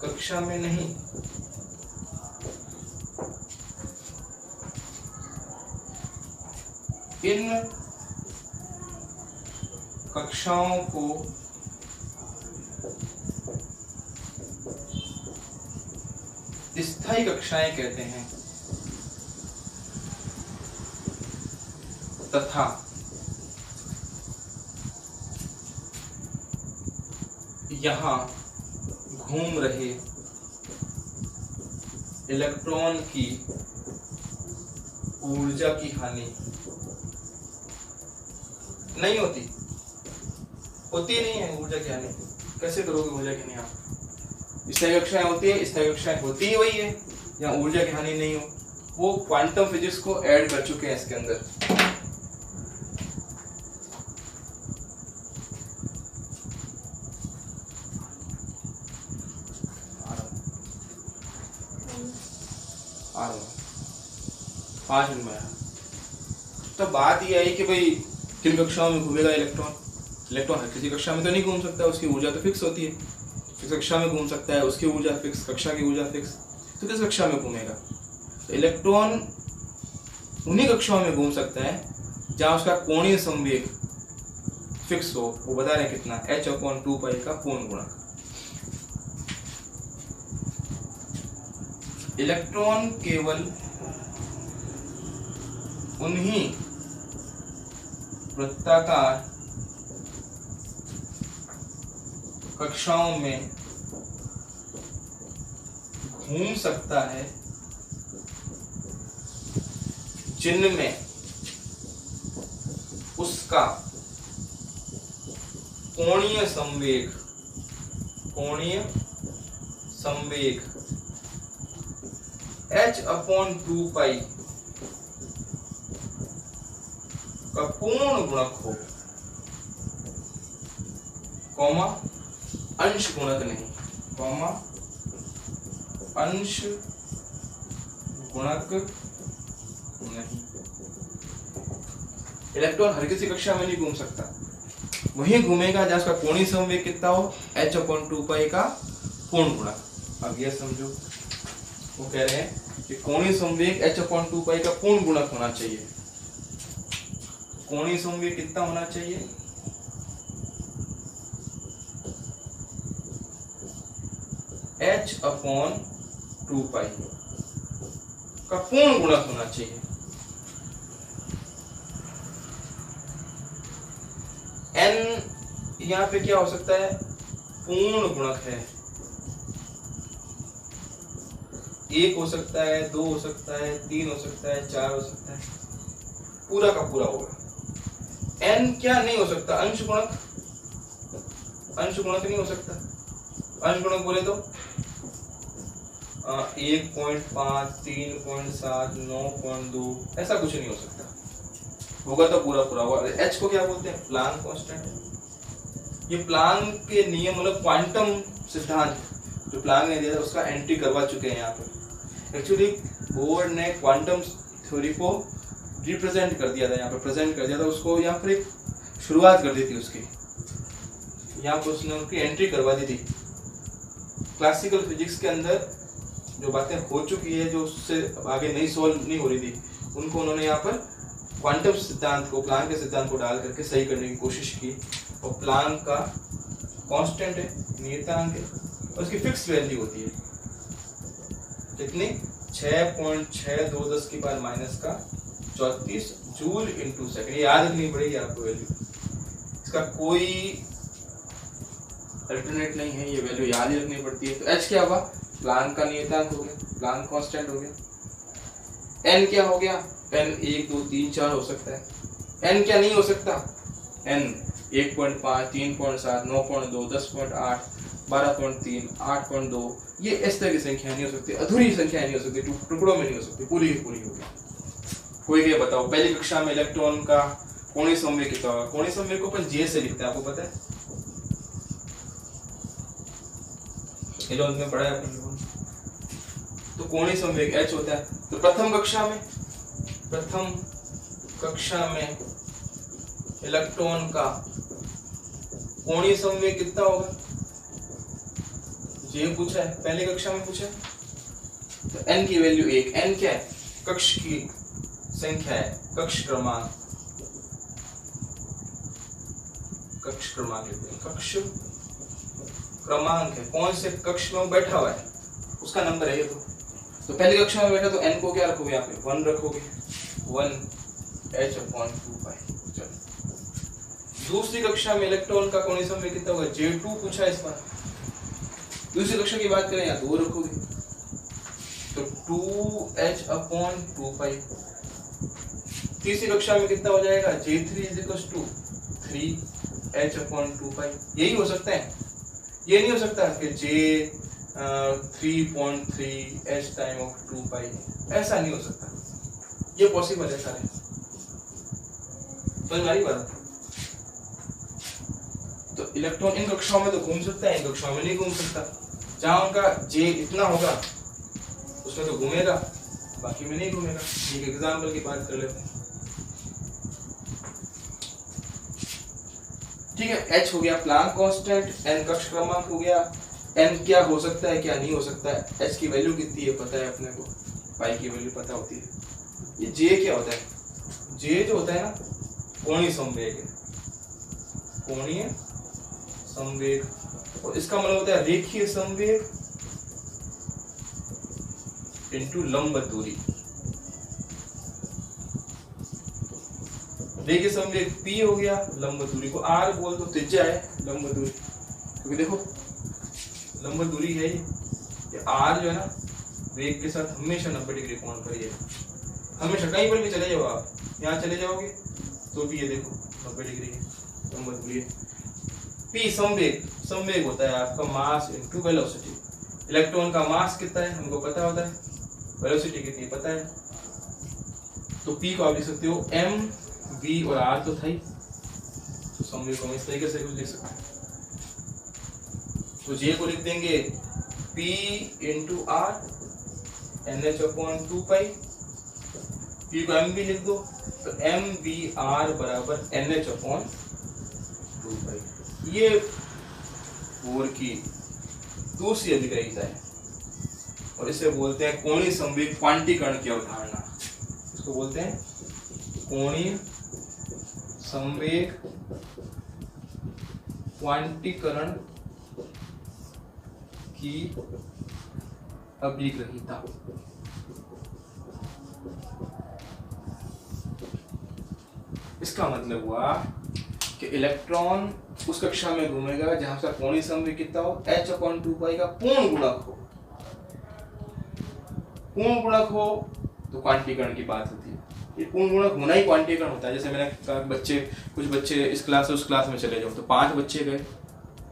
कक्षा में नहीं, इन कक्षाओं को स्थायी कक्षाएं कहते हैं, तथा यहाँ घूम रहे इलेक्ट्रॉन की ऊर्जा की हानि नहीं होती नहीं है। ऊर्जा की हानि कैसे करोगे? ऊर्जा की हानि आप स्थायी कक्षाएं होती है, स्थायी कक्षाएं होती ही वही है जहाँ ऊर्जा की हानि नहीं हो। वो क्वांटम फिजिक्स को ऐड कर चुके हैं इसके अंदर। आ रहा 5 मिनट में। तो बात ये आई कि भाई किन कक्षाओं में घूमेगा इलेक्ट्रॉन? इलेक्ट्रॉन हर किसी कक्षा में तो नहीं घूम सकता, उसकी ऊर्जा तो फिक्स होती है। किस कक्षा में घूम सकता है, उसकी ऊर्जा फिक्स, कक्षा की ऊर्जा फिक्स, तो किस कक्षा में घूमेगा? तो इलेक्ट्रॉन उन्हीं कक्षाओं में घूम सकता है जहाँ उसका कोणीय संवेग फिक्स हो। वो बता रहे हैं कितना, h/2π का पूर्ण गुणक। इलेक्ट्रॉन केवल उन्हीं वृत्ताकार कक्षाओं में घूम सकता है जिनमें उसका कोणीय संवेग h/2π का पूर्ण गुणक हो, कॉमा अंश गुणक नहीं, कॉमा अंश गुणक नहीं। इलेक्ट्रॉन हर किसी कक्षा में नहीं घूम सकता, वहीं घूमेगा जहां उसका कोणीय संवेग कितना हो, h/2π का पूर्ण गुणक। अब यह समझो, वो कह रहे हैं कि कोणीय संवेग h/2π का पूर्ण गुणक होना चाहिए। कोणीय संवेग कितना होना चाहिए, h/2π का पूर्ण गुणक होना चाहिए। n यहाँ पे क्या हो सकता है, पूर्ण गुणक है, 1 हो सकता है, 2 हो सकता है, 3 हो सकता है, 4 हो सकता है, पूरा का पूरा होगा। n क्या नहीं हो सकता, अंश गुणक नहीं हो सकता। अंश गुणक बोले तो 1.5, 3.7, 9.2 ऐसा कुछ नहीं हो सकता, होगा तो पूरा पूरा होगा। h को क्या बोलते हैं, प्लांक कांस्टेंट। ये प्लांक के नियम मतलब क्वांटम सिद्धांत जो प्लांक ने दिया था उसका एंट्री करवा चुके हैं यहाँ पर। एक्चुअली बोर्ड ने क्वांटम थ्योरी को रिप्रेजेंट कर दिया था, यहाँ पर प्रेजेंट कर दिया था उसको, यहाँ पर एक शुरुआत कर दी थी उसकी, यहाँ पर उसने उनकी एंट्री करवा दी थी। क्लासिकल फिजिक्स के अंदर जो बातें हो चुकी है, जो उससे आगे नहीं सॉल्व नहीं हो रही थी, उनको उन्होंने यहाँ पर क्वांटम सिद्धांत को, प्लांक के सिद्धांत को डाल करके सही करने की कोशिश की। और प्लांक का कांस्टेंट है, नियतांक है, और उसकी फिक्स वैल्यू होती है कितनी, 6.626 जूल इंटू सेकंड। ये याद रखनी पड़ेगी आपको वैल्यू, इसका कोई अल्टरनेट नहीं है, ये वैल्यू याद ही रखनी पड़ती है। तो h क्या हुआ, प्लांक का नियतांक हो गया, प्लांक कांस्टेंट हो गया। n क्या हो गया, n 1 2 3 4 हो सकता है। n क्या नहीं हो सकता, n 1.5, 3.7, 9.2, 10.8, 12.3, 8.2 ये इस तरह की संख्या नहीं हो सकती, अधूरी संख्या नहीं हो सकती, टुकड़ों में नहीं हो सकती, पूरी की पूरी होगी। कोई भी बताओ, पहली कक्षा में इलेक्ट्रॉन का कोणीय संवेग कितना होगा? कोणीय संवेग को अपन J से लिखते हैं, आपको पता है, ये जो हमने पढ़ा है अपन लोगों ने। तो कोणीय संवेग h होता है। तो प्रथम कक्षा में इलेक्ट्रॉन का कोणीय संवेग कितना होगा, J पूछा है, पहली कक्षा में पूछा है। तो n की वैल्यू 1, n क्या है, कक्ष की संख्या है, कक्ष क्रमांक है, कौन से कक्ष में बैठा हुआ है उसका नंबर है ये। तो पहली कक्षा में बैठा तो n को क्या रखोगे, यहाँ पे 1 रखोगे, 1 h/2π। दूसरी कक्षा में इलेक्ट्रॉन का कोणीय संवेग कितना होगा, J2 पूछा है इस बार। दूसरी कक्षा की बात करें, यहाँ 2 रखोगे तो 2h/2π। तीसरी कक्षा में कितना हो जाएगा, J3 = 3h/2π। यही हो सकता है, ये नहीं हो सकता कि J 3.3h/2π, ऐसा नहीं हो सकता, ये पॉसिबल है सारे। तो हमारी बात, तो इलेक्ट्रॉन इन कक्षाओं में तो घूम सकता है, इन कक्षाओं में नहीं घूम सकता। जहां उनका J इतना होगा उसमें तो घूमेगा, बाकी में नहीं घूमेगा। एक एग्जांपल की बात कर लेते हैं, ठीक है। h हो गया प्लांक कांस्टेंट, n कक्ष क्रमांक हो गया, n क्या हो सकता है क्या नहीं हो सकता है, h की वैल्यू कितनी है पता है अपने को, पाई की वैल्यू पता होती है। ये j क्या होता है, j जो होता है ना, कोणीय संवेग है, कोणीय संवेग, और इसका मतलब होता है रेखीय संवेग इनटू लंब दूरी। रेखीय संवेग P हो गया, लंब दूरी को R बोल दो, त्रिज्या है लंब दूरी, क्योंकि देखो लंब दूरी है ये R जो है ना वेग के साथ हमेशा 90 डिग्री कोण पर है, हमेशा कहीं पर भी चले जाओ आप, यहाँ चले जाओगे तो भी ये देखो 90 डिग्री है, लंब दूरी है। P संवेग, संवेग होता है आपका मास इनटू वेलोसिटी। इलेक्ट्रॉन का मास कितना है हमको पता होता है, वेलोसिटी कितनी पता है, तो P को आप लिख सकते हो m v और r तो था ही, तो संवेग को हम इस तरीके से लिख सकते हैं। तो J को लिख देंगे P into R NH upon 2 पाई, P को mv लिख दो तो mvr बराबर NH अपॉन 2 पाई। ये बोर की दूसरी अभिक्रिया है और इसे बोलते हैं कोणीय संवेग क्वांटीकरण की अवधारणा। इसको बोलते हैं कोणीय संवेग क्वांटीकरण की अभिक्रिया। इसका मतलब हुआ कि इलेक्ट्रॉन उस कक्षा में घूमेगा जहां से कोणीय संवेग कितना हो, h अपॉन 2 पाई का पूर्ण गुणक हो। पूर्ण गुणक हो तो क्वांटीकरण की बात होती है, ये पूर्ण गुणक होना ही क्वांटीकरण होता है। जैसे मैंने कहा बच्चे, कुछ बच्चे इस क्लास से उस क्लास में चले जाओ तो 5 बच्चे गए,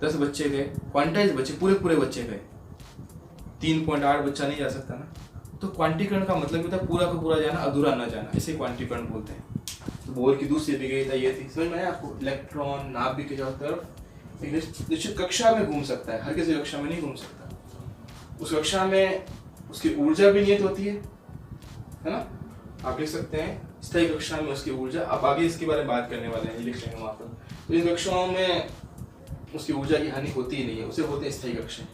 10 बच्चे गए, क्वांटाइज बच्चे, पूरे बच्चे गए, 3.8 बच्चा नहीं जा सकता ना। तो क्वांटीकरण का मतलब होता है पूरा का पूरा जाना, अधूरा ना जाना, इसे क्वांटीकरण बोलते हैं। तो बोर की दूसरी अभिक्रिया ये थी, समझ में आया आपको? इलेक्ट्रॉन नाभिक के चारों तरफ एक निश्चित कक्षा में घूम सकता है, हर किसी कक्षा में नहीं घूम सकता। उस कक्षा में उसकी ऊर्जा भी नियत होती है ना, आप लिख सकते हैं स्थायी कक्षा में उसकी ऊर्जा, आप आगे इसके बारे में बात करने वाले हैं, लिख लेंगे वहां पर। तो इन कक्षाओं में उसकी ऊर्जा की हानि होती ही नहीं है, उसे होते हैं स्थायी कक्षाएं।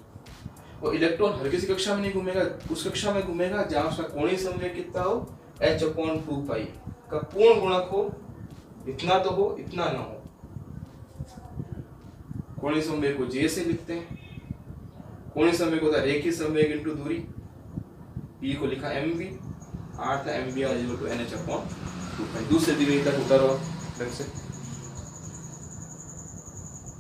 और इलेक्ट्रॉन हर किसी कक्षा में नहीं घूमेगा, उस कक्षा में घूमेगा जहां उसका कोणीय संवेग कितना हो, h अपॉन 2 पाई का पूर्ण गुणक हो, इतना तो हो इतना ना हो। कोणीय संवेग को J से लिखते हैं। कोणीय संवेग होता है रेखीय संवेग इनटू दूरी, P को लिखा mv, R था mvr equal to NH upon 2 pi. दूसरे अभिक्रिया तक उतारो ढंग से।